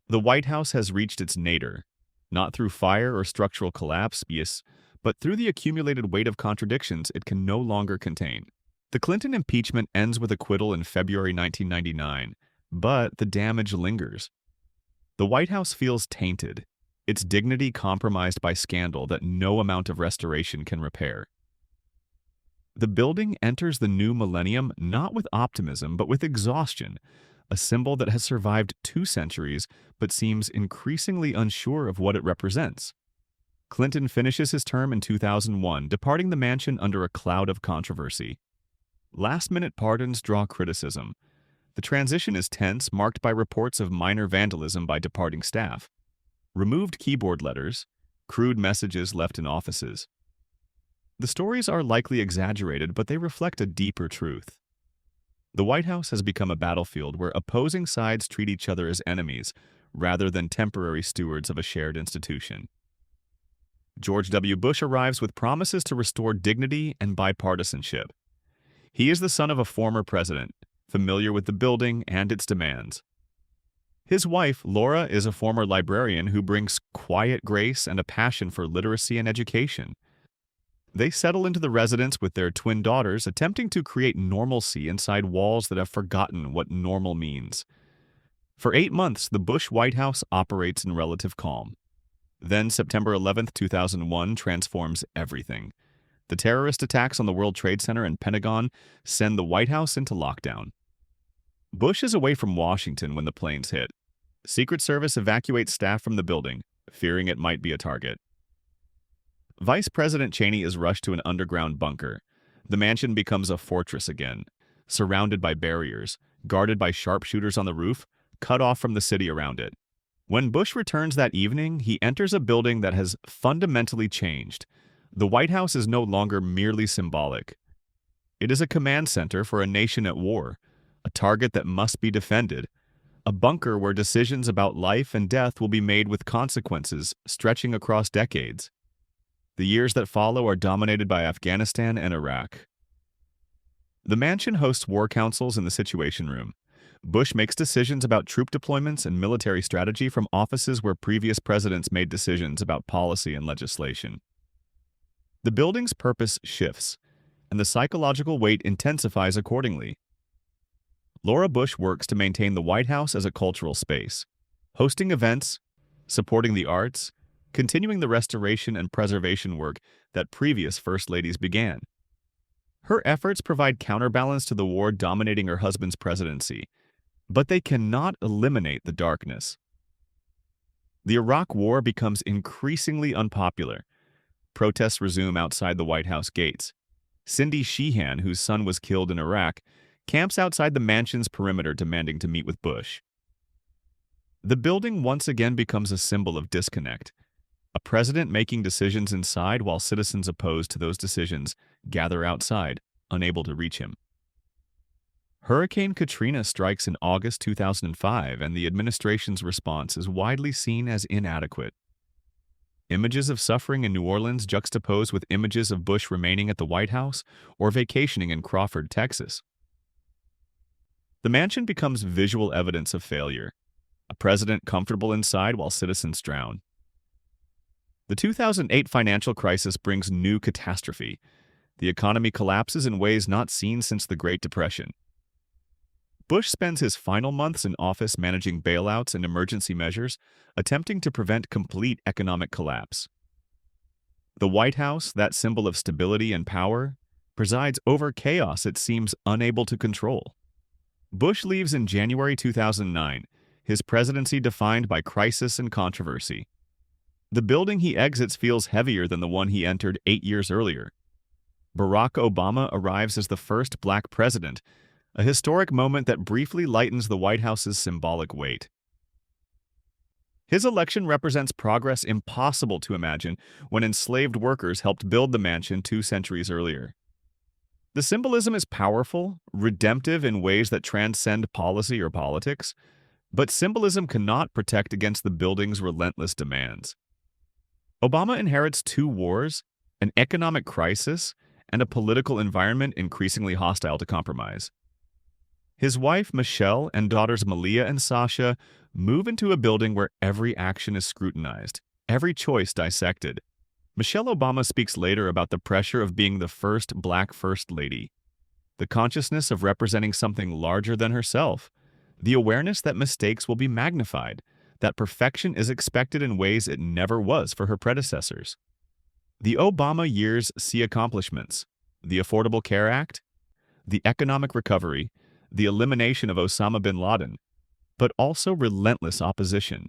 The White House has reached its nadir, not through fire or structural collapse, but through the accumulated weight of contradictions it can no longer contain. The Clinton impeachment ends with acquittal in February 1999, but the damage lingers. The White House feels tainted, its dignity compromised by scandal that no amount of restoration can repair. The building enters the new millennium not with optimism but with exhaustion, a symbol that has survived 2 centuries but seems increasingly unsure of what it represents. Clinton finishes his term in 2001, departing the mansion under a cloud of controversy. Last-minute pardons draw criticism. The transition is tense, marked by reports of minor vandalism by departing staff, removed keyboard letters, crude messages left in offices. The stories are likely exaggerated, but they reflect a deeper truth. The White House has become a battlefield where opposing sides treat each other as enemies rather than temporary stewards of a shared institution. George W. Bush arrives with promises to restore dignity and bipartisanship. He is the son of a former president, familiar with the building and its demands. His wife, Laura, is a former librarian who brings quiet grace and a passion for literacy and education. They settle into the residence with their twin daughters, attempting to create normalcy inside walls that have forgotten what normal means. For 8 months, the Bush White House operates in relative calm. Then September 11, 2001 transforms everything. The terrorist attacks on the World Trade Center and Pentagon send the White House into lockdown. Bush is away from Washington when the planes hit. Secret Service evacuates staff from the building, fearing it might be a target. Vice President Cheney is rushed to an underground bunker. The mansion becomes a fortress again, surrounded by barriers, guarded by sharpshooters on the roof, cut off from the city around it. When Bush returns that evening, he enters a building that has fundamentally changed. The White House is no longer merely symbolic. It is a command center for a nation at war, a target that must be defended, a bunker where decisions about life and death will be made with consequences stretching across decades. The years that follow are dominated by Afghanistan and Iraq. The mansion hosts war councils in the Situation Room. Bush makes decisions about troop deployments and military strategy from offices where previous presidents made decisions about policy and legislation. The building's purpose shifts, and the psychological weight intensifies accordingly. Laura Bush works to maintain the White House as a cultural space, hosting events, supporting the arts, continuing the restoration and preservation work that previous First Ladies began. Her efforts provide counterbalance to the war dominating her husband's presidency, but they cannot eliminate the darkness. The Iraq War becomes increasingly unpopular. Protests resume outside the White House gates. Cindy Sheehan, whose son was killed in Iraq, camps outside the mansion's perimeter demanding to meet with Bush. The building once again becomes a symbol of disconnect. A president making decisions inside while citizens opposed to those decisions gather outside, unable to reach him. Hurricane Katrina strikes in August 2005, and the administration's response is widely seen as inadequate. Images of suffering in New Orleans juxtaposed with images of Bush remaining at the White House or vacationing in Crawford, Texas. The mansion becomes visual evidence of failure, a president comfortable inside while citizens drown. The 2008 financial crisis brings new catastrophe. The economy collapses in ways not seen since the Great Depression. Bush spends his final months in office managing bailouts and emergency measures, attempting to prevent complete economic collapse. The White House, that symbol of stability and power, presides over chaos it seems unable to control. Bush leaves in January 2009, his presidency defined by crisis and controversy. The building he exits feels heavier than the one he entered 8 years earlier. Barack Obama arrives as the first black president, a historic moment that briefly lightens the White House's symbolic weight. His election represents progress impossible to imagine when enslaved workers helped build the mansion 2 centuries earlier. The symbolism is powerful, redemptive in ways that transcend policy or politics, but symbolism cannot protect against the building's relentless demands. Obama inherits 2 wars, an economic crisis, and a political environment increasingly hostile to compromise. His wife, Michelle, and daughters Malia and Sasha move into a building where every action is scrutinized, every choice dissected. Michelle Obama speaks later about the pressure of being the first black First Lady, the consciousness of representing something larger than herself, the awareness that mistakes will be magnified, that perfection is expected in ways it never was for her predecessors. The Obama years see accomplishments: the Affordable Care Act, the economic recovery, the elimination of Osama bin Laden, but also relentless opposition.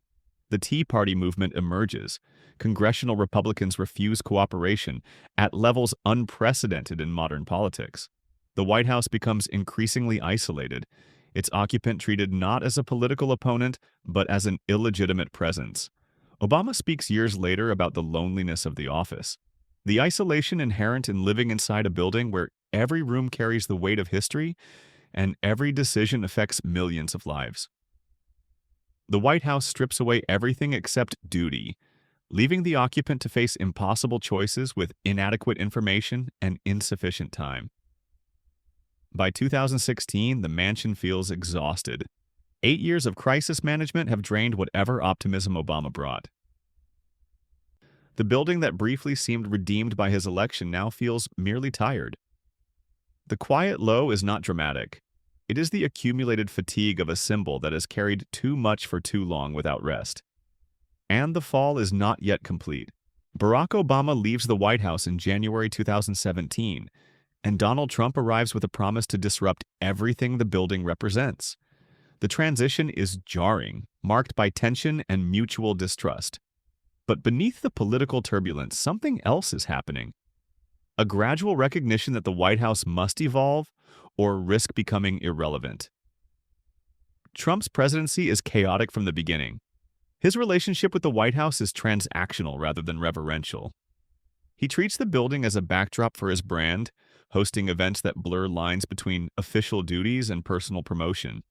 The Tea Party movement emerges. Congressional Republicans refuse cooperation at levels unprecedented in modern politics. The White House becomes increasingly isolated, its occupant treated not as a political opponent, but as an illegitimate presence. Obama speaks years later about the loneliness of the office, the isolation inherent in living inside a building where every room carries the weight of history and every decision affects millions of lives. The White House strips away everything except duty, leaving the occupant to face impossible choices with inadequate information and insufficient time. By 2016, the mansion feels exhausted. 8 years of crisis management have drained whatever optimism Obama brought. The building that briefly seemed redeemed by his election now feels merely tired. The quiet low is not dramatic. It is the accumulated fatigue of a symbol that has carried too much for too long without rest. And the fall is not yet complete. Barack Obama leaves the White House in January 2017, and Donald Trump arrives with a promise to disrupt everything the building represents. The transition is jarring, marked by tension and mutual distrust. But beneath the political turbulence, something else is happening. A gradual recognition that the White House must evolve or risk becoming irrelevant. Trump's presidency is chaotic from the beginning. His relationship with the White House is transactional rather than reverential. He treats the building as a backdrop for his brand, hosting events that blur lines between official duties and personal promotion.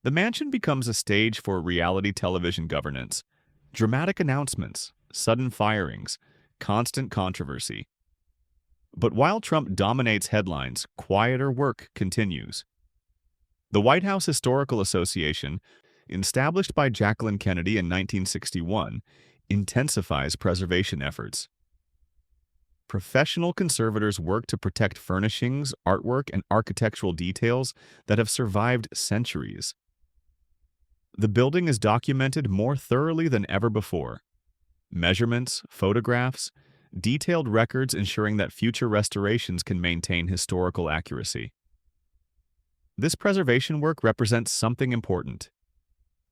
The mansion becomes a stage for reality television governance, dramatic announcements, sudden firings, constant controversy. But while Trump dominates headlines, quieter work continues. The White House Historical Association, established by Jacqueline Kennedy in 1961, intensifies preservation efforts. Professional conservators work to protect furnishings, artwork, and architectural details that have survived centuries. The building is documented more thoroughly than ever before. Measurements, photographs, detailed records ensuring that future restorations can maintain historical accuracy. This preservation work represents something important.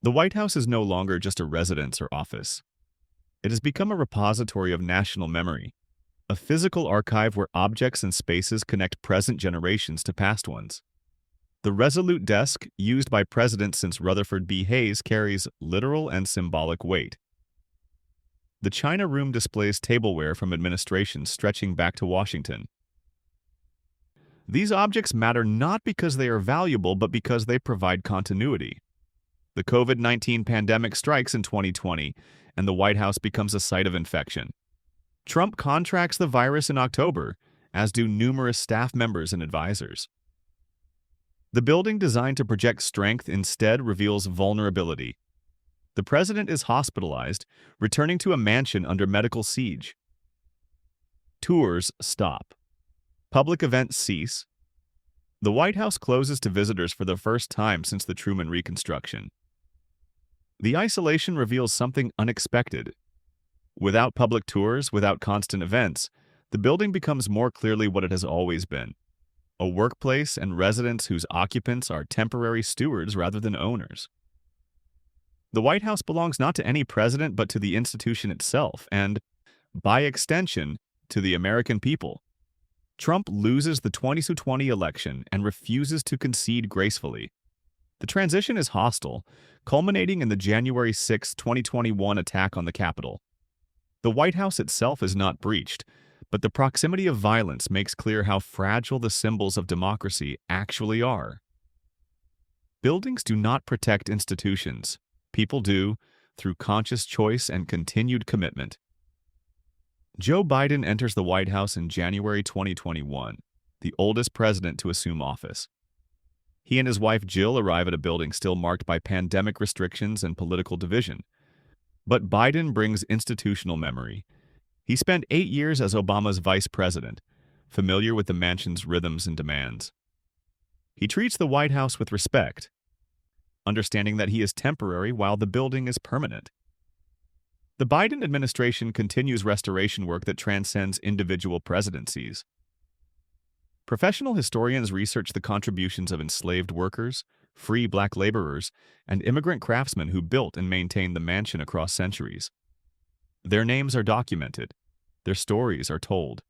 The White House is no longer just a residence or office. It has become a repository of national memory, a physical archive where objects and spaces connect present generations to past ones. The resolute desk, used by presidents since Rutherford B. Hayes, carries literal and symbolic weight. The China Room displays tableware from administrations stretching back to Washington. These objects matter not because they are valuable, but because they provide continuity. The COVID-19 pandemic strikes in 2020, and the White House becomes a site of infection. Trump contracts the virus in October, as do numerous staff members and advisors. The building designed to project strength instead reveals vulnerability. The president is hospitalized, returning to a mansion under medical siege. Tours stop. Public events cease. The White House closes to visitors for the first time since the Truman Reconstruction. The isolation reveals something unexpected. Without public tours, without constant events, the building becomes more clearly what it has always been: a workplace and residence whose occupants are temporary stewards rather than owners. The White House belongs not to any president but to the institution itself and, by extension, to the American people. Trump loses the 2020 election and refuses to concede gracefully. The transition is hostile, culminating in the January 6, 2021 attack on the Capitol. The White House itself is not breached, but the proximity of violence makes clear how fragile the symbols of democracy actually are. Buildings do not protect institutions. People do, through conscious choice and continued commitment. Joe Biden enters the White House in January 2021, the oldest president to assume office. He and his wife Jill arrive at a building still marked by pandemic restrictions and political division. But Biden brings institutional memory. He spent 8 years as Obama's vice president, familiar with the mansion's rhythms and demands. He treats the White House with respect, understanding that he is temporary while the building is permanent. The Biden administration continues restoration work that transcends individual presidencies. Professional historians research the contributions of enslaved workers, free black laborers, and immigrant craftsmen who built and maintained the mansion across centuries. Their names are documented. Their stories are told.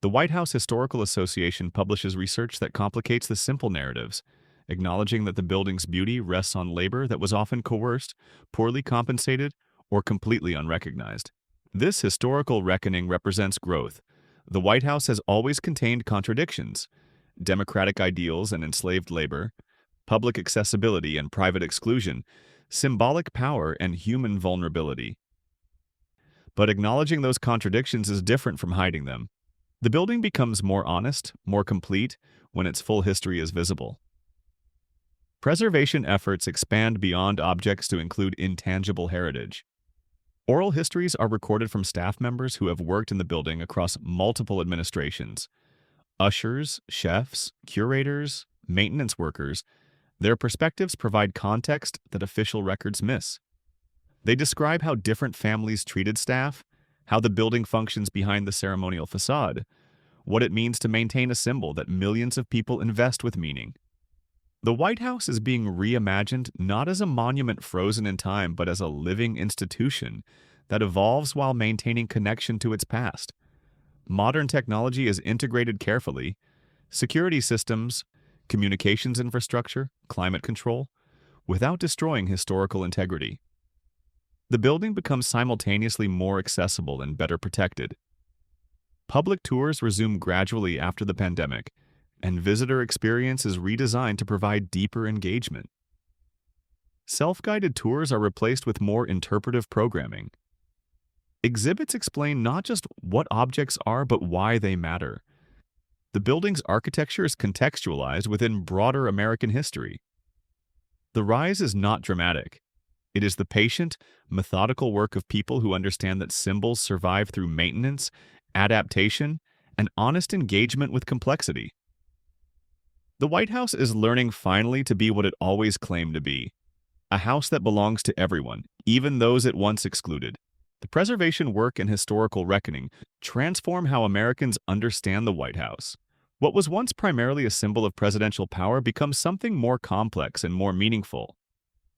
The White House Historical Association publishes research that complicates the simple narratives, acknowledging that the building's beauty rests on labor that was often coerced, poorly compensated, or completely unrecognized. This historical reckoning represents growth. The White House has always contained contradictions: democratic ideals and enslaved labor, public accessibility and private exclusion, symbolic power and human vulnerability. But acknowledging those contradictions is different from hiding them. The building becomes more honest, more complete, when its full history is visible. Preservation efforts expand beyond objects to include intangible heritage. Oral histories are recorded from staff members who have worked in the building across multiple administrations. Ushers, chefs, curators, maintenance workers, their perspectives provide context that official records miss. They describe how different families treated staff, how the building functions behind the ceremonial facade, what it means to maintain a symbol that millions of people invest with meaning. The White House is being reimagined not as a monument frozen in time, but as a living institution that evolves while maintaining connection to its past. Modern technology is integrated carefully: security systems, communications infrastructure, climate control, without destroying historical integrity. The building becomes simultaneously more accessible and better protected. Public tours resume gradually after the pandemic, and visitor experience is redesigned to provide deeper engagement. Self-guided tours are replaced with more interpretive programming. Exhibits explain not just what objects are, but why they matter. The building's architecture is contextualized within broader American history. The rise is not dramatic. It is the patient, methodical work of people who understand that symbols survive through maintenance adaptation, and honest engagement with complexity. The White House is learning finally to be what it always claimed to be, a house that belongs to everyone, even those it once excluded. The preservation work and historical reckoning transform how Americans understand the White House. What was once primarily a symbol of presidential power becomes something more complex and more meaningful,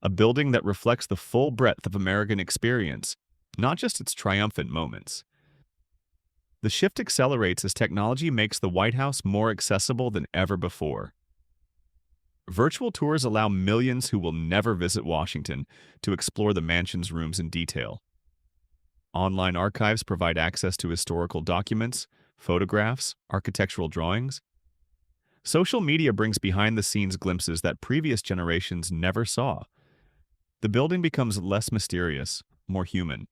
a building that reflects the full breadth of American experience, not just its triumphant moments. The shift accelerates as technology makes the White House more accessible than ever before. Virtual tours allow millions who will never visit Washington to explore the mansion's rooms in detail. Online archives provide access to historical documents, photographs, architectural drawings. Social media brings behind-the-scenes glimpses that previous generations never saw. The building becomes less mysterious, more human.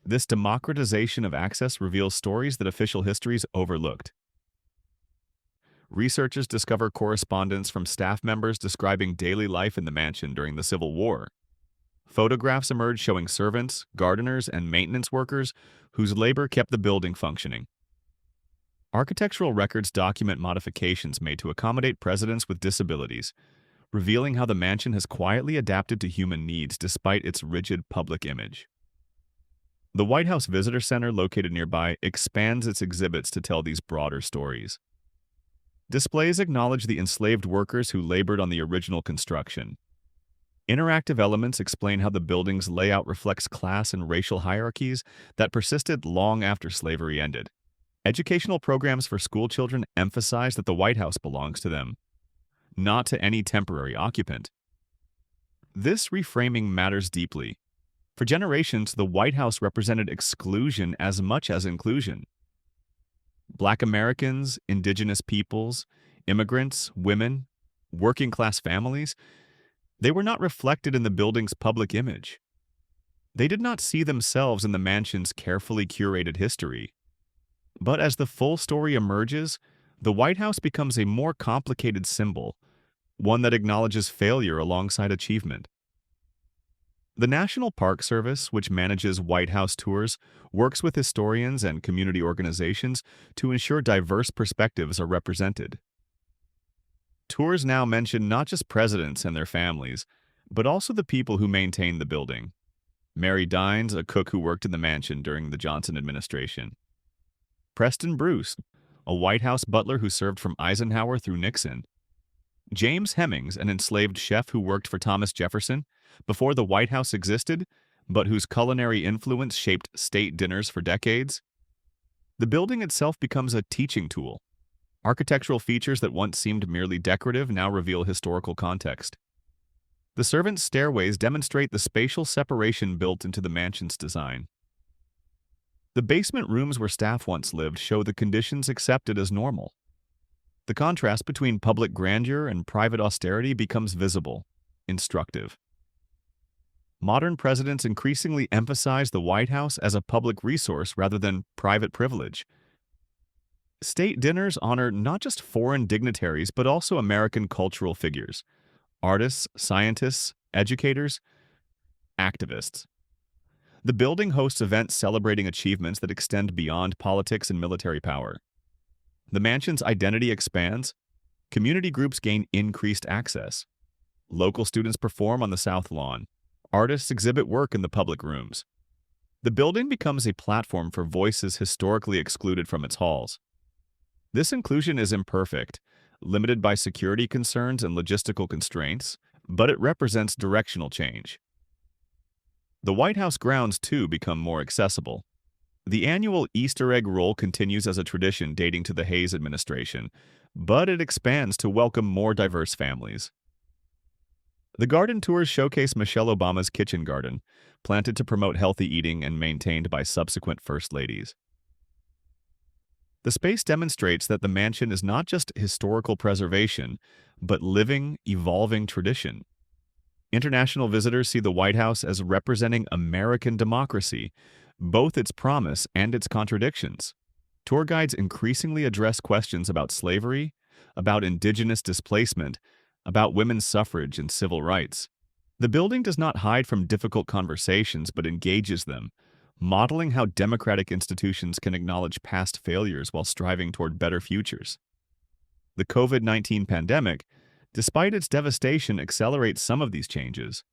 This democratization of access reveals stories that official histories overlooked. Researchers discover correspondence from staff members describing daily life in the mansion during the Civil War. Photographs emerge showing servants, gardeners, and maintenance workers whose labor kept the building functioning. Architectural records document modifications made to accommodate presidents with disabilities, revealing how the mansion has quietly adapted to human needs despite its rigid public image. The White House Visitor Center, located nearby, expands its exhibits to tell these broader stories. Displays acknowledge the enslaved workers who labored on the original construction. Interactive elements explain how the building's layout reflects class and racial hierarchies that persisted long after slavery ended. Educational programs for school children emphasize that the White House belongs to them, not to any temporary occupant. This reframing matters deeply. For generations, the White House represented exclusion as much as inclusion. Black Americans, indigenous peoples, immigrants, women, working-class families, they were not reflected in the building's public image. They did not see themselves in the mansion's carefully curated history. But as the full story emerges, the White House becomes a more complicated symbol, one that acknowledges failure alongside achievement. The National Park Service, which manages White House tours, works with historians and community organizations to ensure diverse perspectives are represented. Tours now mention not just presidents and their families, but also the people who maintain the building. Mary Dines, a cook who worked in the mansion during the Johnson administration. Preston Bruce, a White House butler who served from Eisenhower through Nixon. James Hemings, an enslaved chef who worked for Thomas Jefferson before the White House existed, but whose culinary influence shaped state dinners for decades. The building itself becomes a teaching tool. Architectural features that once seemed merely decorative now reveal historical context. The servants' stairways demonstrate the spatial separation built into the mansion's design. The basement rooms where staff once lived show the conditions accepted as normal. The contrast between public grandeur and private austerity becomes visible, instructive. Modern presidents increasingly emphasize the White House as a public resource rather than private privilege. State dinners honor not just foreign dignitaries but also American cultural figures, artists, scientists, educators, activists. The building hosts events celebrating achievements that extend beyond politics and military power. The mansion's identity expands, community groups gain increased access. Local students perform on the South Lawn. Artists exhibit work in the public rooms. The building becomes a platform for voices historically excluded from its halls. This inclusion is imperfect, limited by security concerns and logistical constraints, but it represents directional change. The White House grounds, too, become more accessible. The annual Easter egg roll continues as a tradition dating to the Hayes administration, but it expands to welcome more diverse families. The garden tours showcase Michelle Obama's kitchen garden, planted to promote healthy eating and maintained by subsequent first ladies. The space demonstrates that the mansion is not just historical preservation, but living, evolving tradition. International visitors see the White House as representing American democracy, both its promise and its contradictions. Tour guides increasingly address questions about slavery, about indigenous displacement, about women's suffrage and civil rights. The building does not hide from difficult conversations but engages them, modeling how democratic institutions can acknowledge past failures while striving toward better futures. The COVID-19 pandemic, despite its devastation, accelerates some of these changes.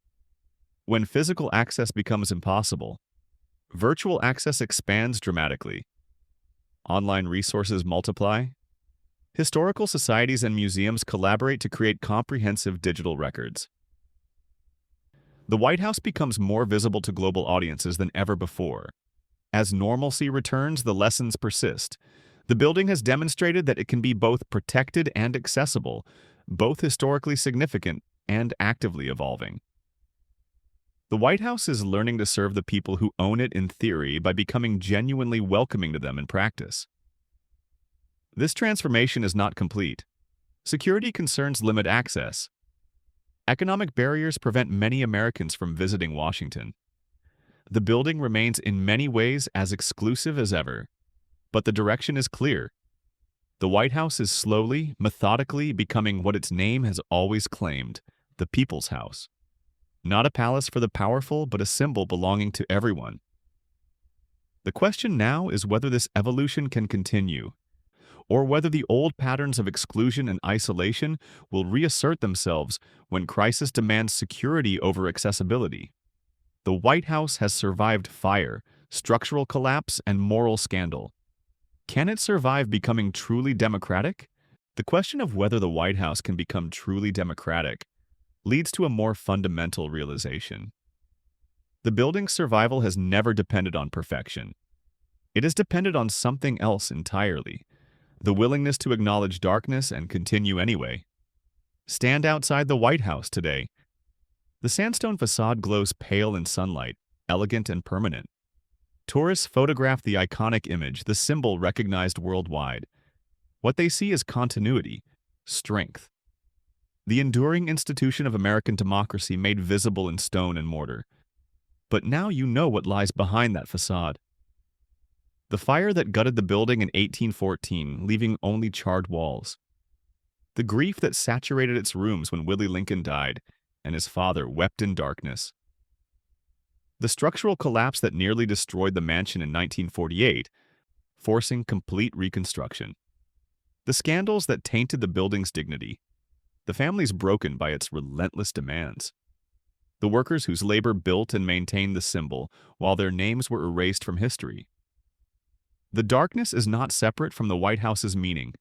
When physical access becomes impossible, virtual access expands dramatically. Online resources multiply. Historical societies and museums collaborate to create comprehensive digital records. The White House becomes more visible to global audiences than ever before. As normalcy returns, the lessons persist. The building has demonstrated that it can be both protected and accessible, both historically significant and actively evolving. The White House is learning to serve the people who own it in theory by becoming genuinely welcoming to them in practice. This transformation is not complete. Security concerns limit access. Economic barriers prevent many Americans from visiting Washington. The building remains in many ways as exclusive as ever, but the direction is clear. The White House is slowly, methodically becoming what its name has always claimed, the People's House. Not a palace for the powerful, but a symbol belonging to everyone. The question now is whether this evolution can continue, or whether the old patterns of exclusion and isolation will reassert themselves when crisis demands security over accessibility. The White House has survived fire, structural collapse, and moral scandal. Can it survive becoming truly democratic? The question of whether the White House can become truly democratic leads to a more fundamental realization. The building's survival has never depended on perfection. It has depended on something else entirely: the willingness to acknowledge darkness and continue anyway. Stand outside the White House today. The sandstone facade glows pale in sunlight, elegant and permanent. Tourists photograph the iconic image, the symbol recognized worldwide. What they see is continuity, strength. The enduring institution of American democracy made visible in stone and mortar. But now you know what lies behind that facade. The fire that gutted the building in 1814, leaving only charred walls. The grief that saturated its rooms when Willie Lincoln died and his father wept in darkness. The structural collapse that nearly destroyed the mansion in 1948, forcing complete reconstruction. The scandals that tainted the building's dignity. The families broken by its relentless demands. The workers whose labor built and maintained the symbol while their names were erased from history. The darkness is not separate from the White House's meaning.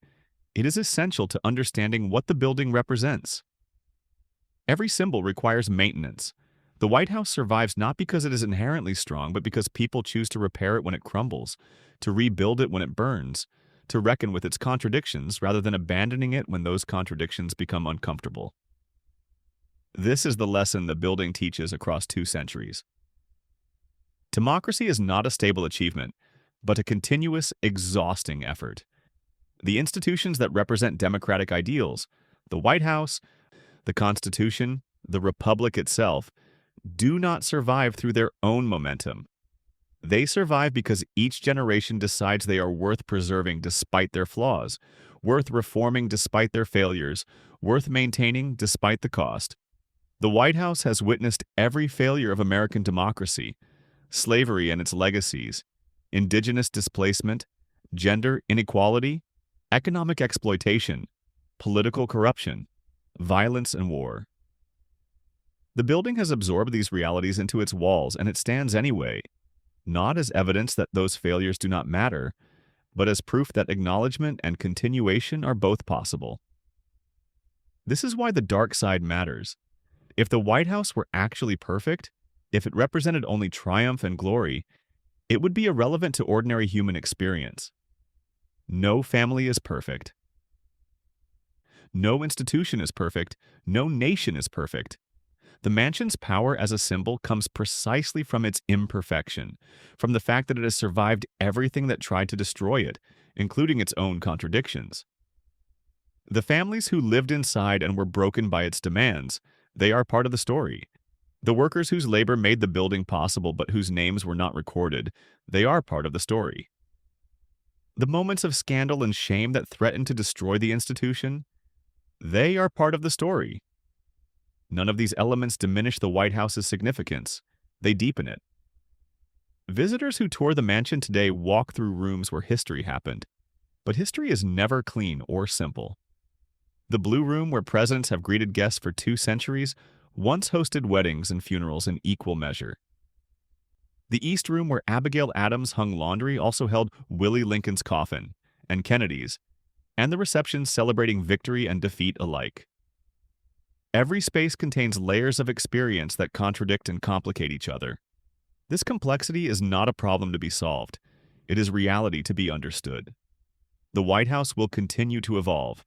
It is essential to understanding what the building represents. Every symbol requires maintenance. The White House survives not because it is inherently strong, but because people choose to repair it when it crumbles, to rebuild it when it burns, to reckon with its contradictions rather than abandoning it when those contradictions become uncomfortable. This is the lesson the building teaches across 2 centuries. Democracy is not a stable achievement, but a continuous, exhausting effort. The institutions that represent democratic ideals, the White House, the Constitution, the Republic itself, do not survive through their own momentum. They survive because each generation decides they are worth preserving despite their flaws, worth reforming despite their failures, worth maintaining despite the cost. The White House has witnessed every failure of American democracy: slavery and its legacies, indigenous displacement, gender inequality, economic exploitation, political corruption, violence and war. The building has absorbed these realities into its walls, and it stands anyway, not as evidence that those failures do not matter, but as proof that acknowledgement and continuation are both possible. This is why the dark side matters. If the White House were actually perfect, if it represented only triumph and glory, it would be irrelevant to ordinary human experience. No family is perfect. No institution is perfect. No nation is perfect. The mansion's power as a symbol comes precisely from its imperfection, from the fact that it has survived everything that tried to destroy it, including its own contradictions. The families who lived inside and were broken by its demands, they are part of the story. The workers whose labor made the building possible but whose names were not recorded, they are part of the story. The moments of scandal and shame that threatened to destroy the institution, they are part of the story. None of these elements diminish the White House's significance. They deepen it. Visitors who tour the mansion today walk through rooms where history happened. But history is never clean or simple. The Blue Room, where presidents have greeted guests for 2 centuries, once hosted weddings and funerals in equal measure. The East Room, where Abigail Adams hung laundry, also held Willie Lincoln's coffin, and Kennedy's, and the receptions celebrating victory and defeat alike. Every space contains layers of experience that contradict and complicate each other. This complexity is not a problem to be solved. It is reality to be understood. The White House will continue to evolve.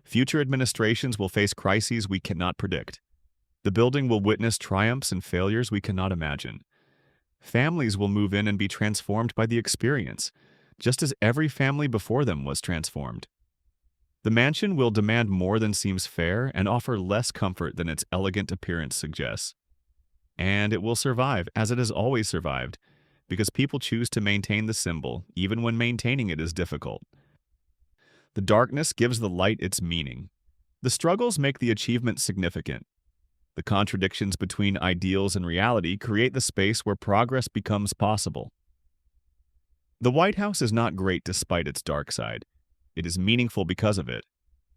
Future administrations will face crises we cannot predict. The building will witness triumphs and failures we cannot imagine. Families will move in and be transformed by the experience, just as every family before them was transformed. The mansion will demand more than seems fair and offer less comfort than its elegant appearance suggests. And it will survive, as it has always survived, because people choose to maintain the symbol, even when maintaining it is difficult. The darkness gives the light its meaning. The struggles make the achievement significant. The contradictions between ideals and reality create the space where progress becomes possible. The White House is not great despite its dark side. It is meaningful because of it.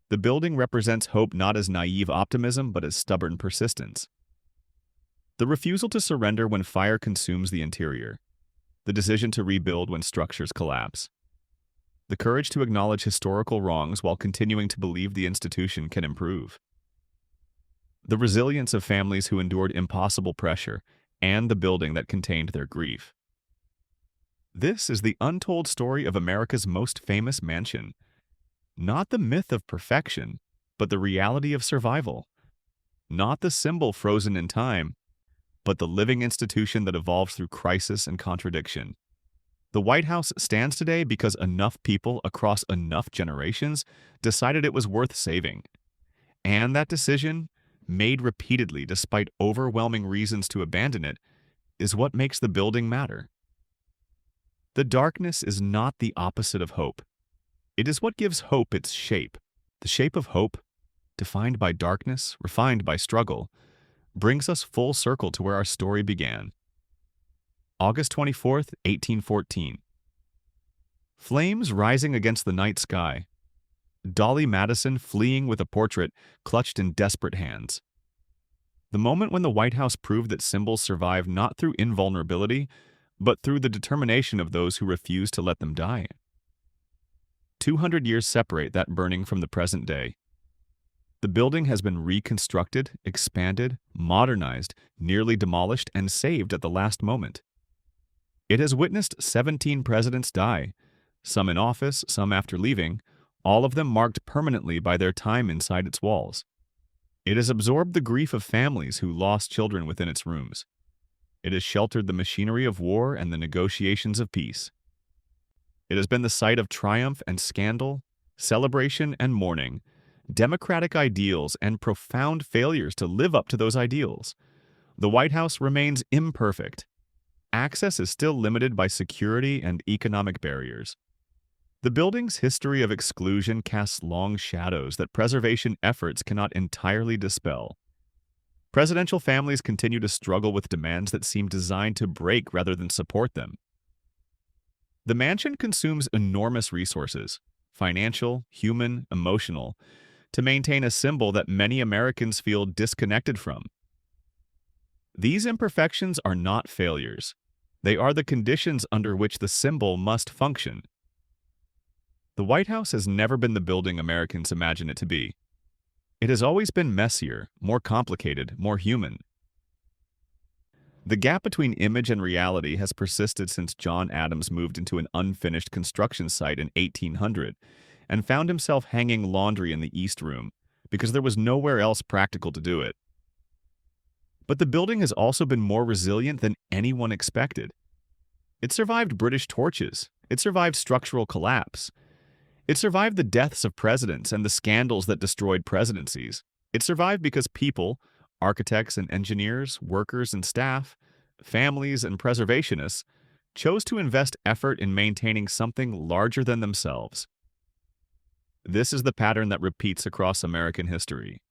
The building represents hope not as naive optimism, but as stubborn persistence. The refusal to surrender when fire consumes the interior. The decision to rebuild when structures collapse. The courage to acknowledge historical wrongs while continuing to believe the institution can improve. The resilience of families who endured impossible pressure, and the building that contained their grief. This is the untold story of America's most famous mansion. Not the myth of perfection, but the reality of survival. Not the symbol frozen in time, but the living institution that evolves through crisis and contradiction. The White House stands today because enough people across enough generations decided it was worth saving. And that decision, made repeatedly despite overwhelming reasons to abandon it, is what makes the building matter. The darkness is not the opposite of hope. It is what gives hope its shape. The shape of hope, defined by darkness, refined by struggle, brings us full circle to where our story began. August 24th, 1814. Flames rising against the night sky. Dolly Madison fleeing with a portrait clutched in desperate hands. The moment when the White House proved that symbols survive not through invulnerability, but through the determination of those who refuse to let them die. 200 years separate that burning from the present day. The building has been reconstructed, expanded, modernized, nearly demolished, and saved at the last moment. It has witnessed 17 presidents die, some in office, some after leaving, all of them marked permanently by their time inside its walls. It has absorbed the grief of families who lost children within its rooms. It has sheltered the machinery of war and the negotiations of peace. It has been the site of triumph and scandal, celebration and mourning, democratic ideals and profound failures to live up to those ideals. The White House remains imperfect. Access is still limited by security and economic barriers. The building's history of exclusion casts long shadows that preservation efforts cannot entirely dispel. Presidential families continue to struggle with demands that seem designed to break rather than support them. The mansion consumes enormous resources, financial, human, emotional, to maintain a symbol that many Americans feel disconnected from. These imperfections are not failures. They are the conditions under which the symbol must function. The White House has never been the building Americans imagine it to be. It has always been messier, more complicated, more human. The gap between image and reality has persisted since John Adams moved into an unfinished construction site in 1800 and found himself hanging laundry in the East Room because there was nowhere else practical to do it. But the building has also been more resilient than anyone expected. It survived British torches. It survived structural collapse. It survived the deaths of presidents and the scandals that destroyed presidencies. It survived because people, architects and engineers, workers and staff, families and preservationists, chose to invest effort in maintaining something larger than themselves. This is the pattern that repeats across American history.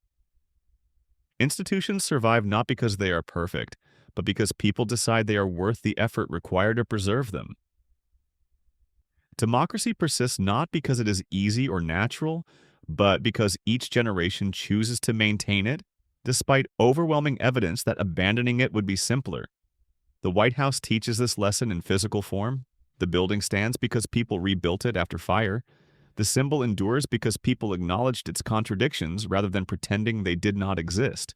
Institutions survive not because they are perfect, but because people decide they are worth the effort required to preserve them. Democracy persists not because it is easy or natural, but because each generation chooses to maintain it, despite overwhelming evidence that abandoning it would be simpler. The White House teaches this lesson in physical form. The building stands because people rebuilt it after fire. The symbol endures because people acknowledged its contradictions rather than pretending they did not exist.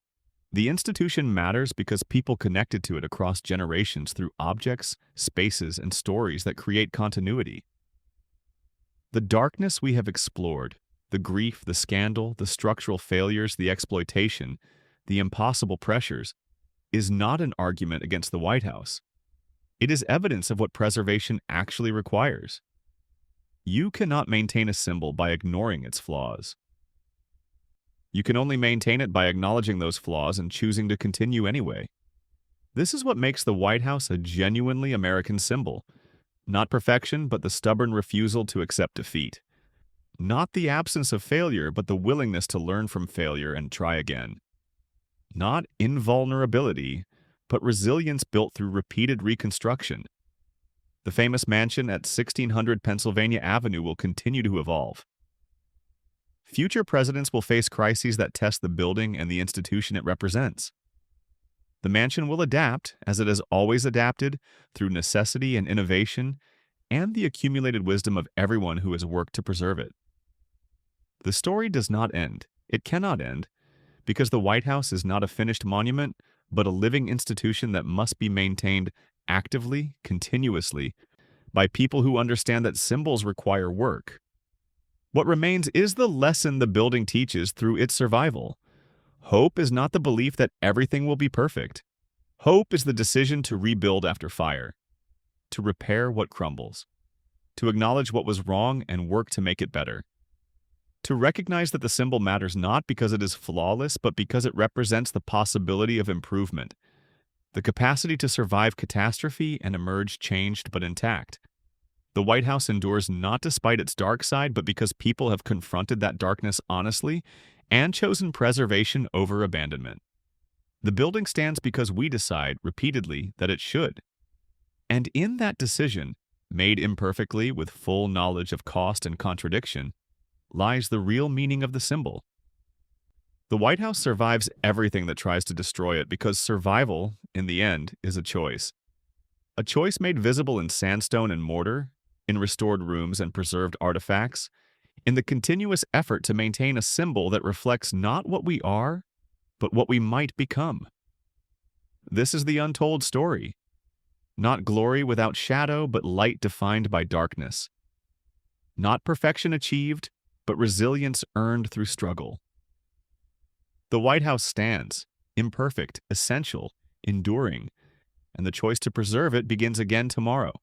The institution matters because people connected to it across generations through objects, spaces, and stories that create continuity. The darkness we have explored, the grief, the scandal, the structural failures, the exploitation, the impossible pressures, is not an argument against the White House. It is evidence of what preservation actually requires. You cannot maintain a symbol by ignoring its flaws. You can only maintain it by acknowledging those flaws and choosing to continue anyway. This is what makes the White House a genuinely American symbol. Not perfection, but the stubborn refusal to accept defeat. Not the absence of failure, but the willingness to learn from failure and try again. Not invulnerability, but resilience built through repeated reconstruction. The famous mansion at 1600 Pennsylvania Avenue will continue to evolve. Future presidents will face crises that test the building and the institution it represents. The mansion will adapt, as it has always adapted, through necessity and innovation, and the accumulated wisdom of everyone who has worked to preserve it. The story does not end. It cannot end, because the White House is not a finished monument, but a living institution that must be maintained actively, continuously, by people who understand that symbols require work. What remains is the lesson the building teaches through its survival. Hope is not the belief that everything will be perfect. Hope is the decision to rebuild after fire, to repair what crumbles, to acknowledge what was wrong and work to make it better. To recognize that the symbol matters not because it is flawless, but because it represents the possibility of improvement, the capacity to survive catastrophe and emerge changed but intact. The White House endures not despite its dark side, but because people have confronted that darkness honestly and chosen preservation over abandonment. The building stands because we decide repeatedly that it should. And in that decision, made imperfectly with full knowledge of cost and contradiction, lies the real meaning of the symbol. The White House survives everything that tries to destroy it because survival, in the end, is a choice. A choice made visible in sandstone and mortar, in restored rooms and preserved artifacts, in the continuous effort to maintain a symbol that reflects not what we are, but what we might become. This is the untold story. Not glory without shadow, but light defined by darkness. Not perfection achieved, but resilience earned through struggle. The White House stands, imperfect, essential, enduring, and the choice to preserve it begins again tomorrow.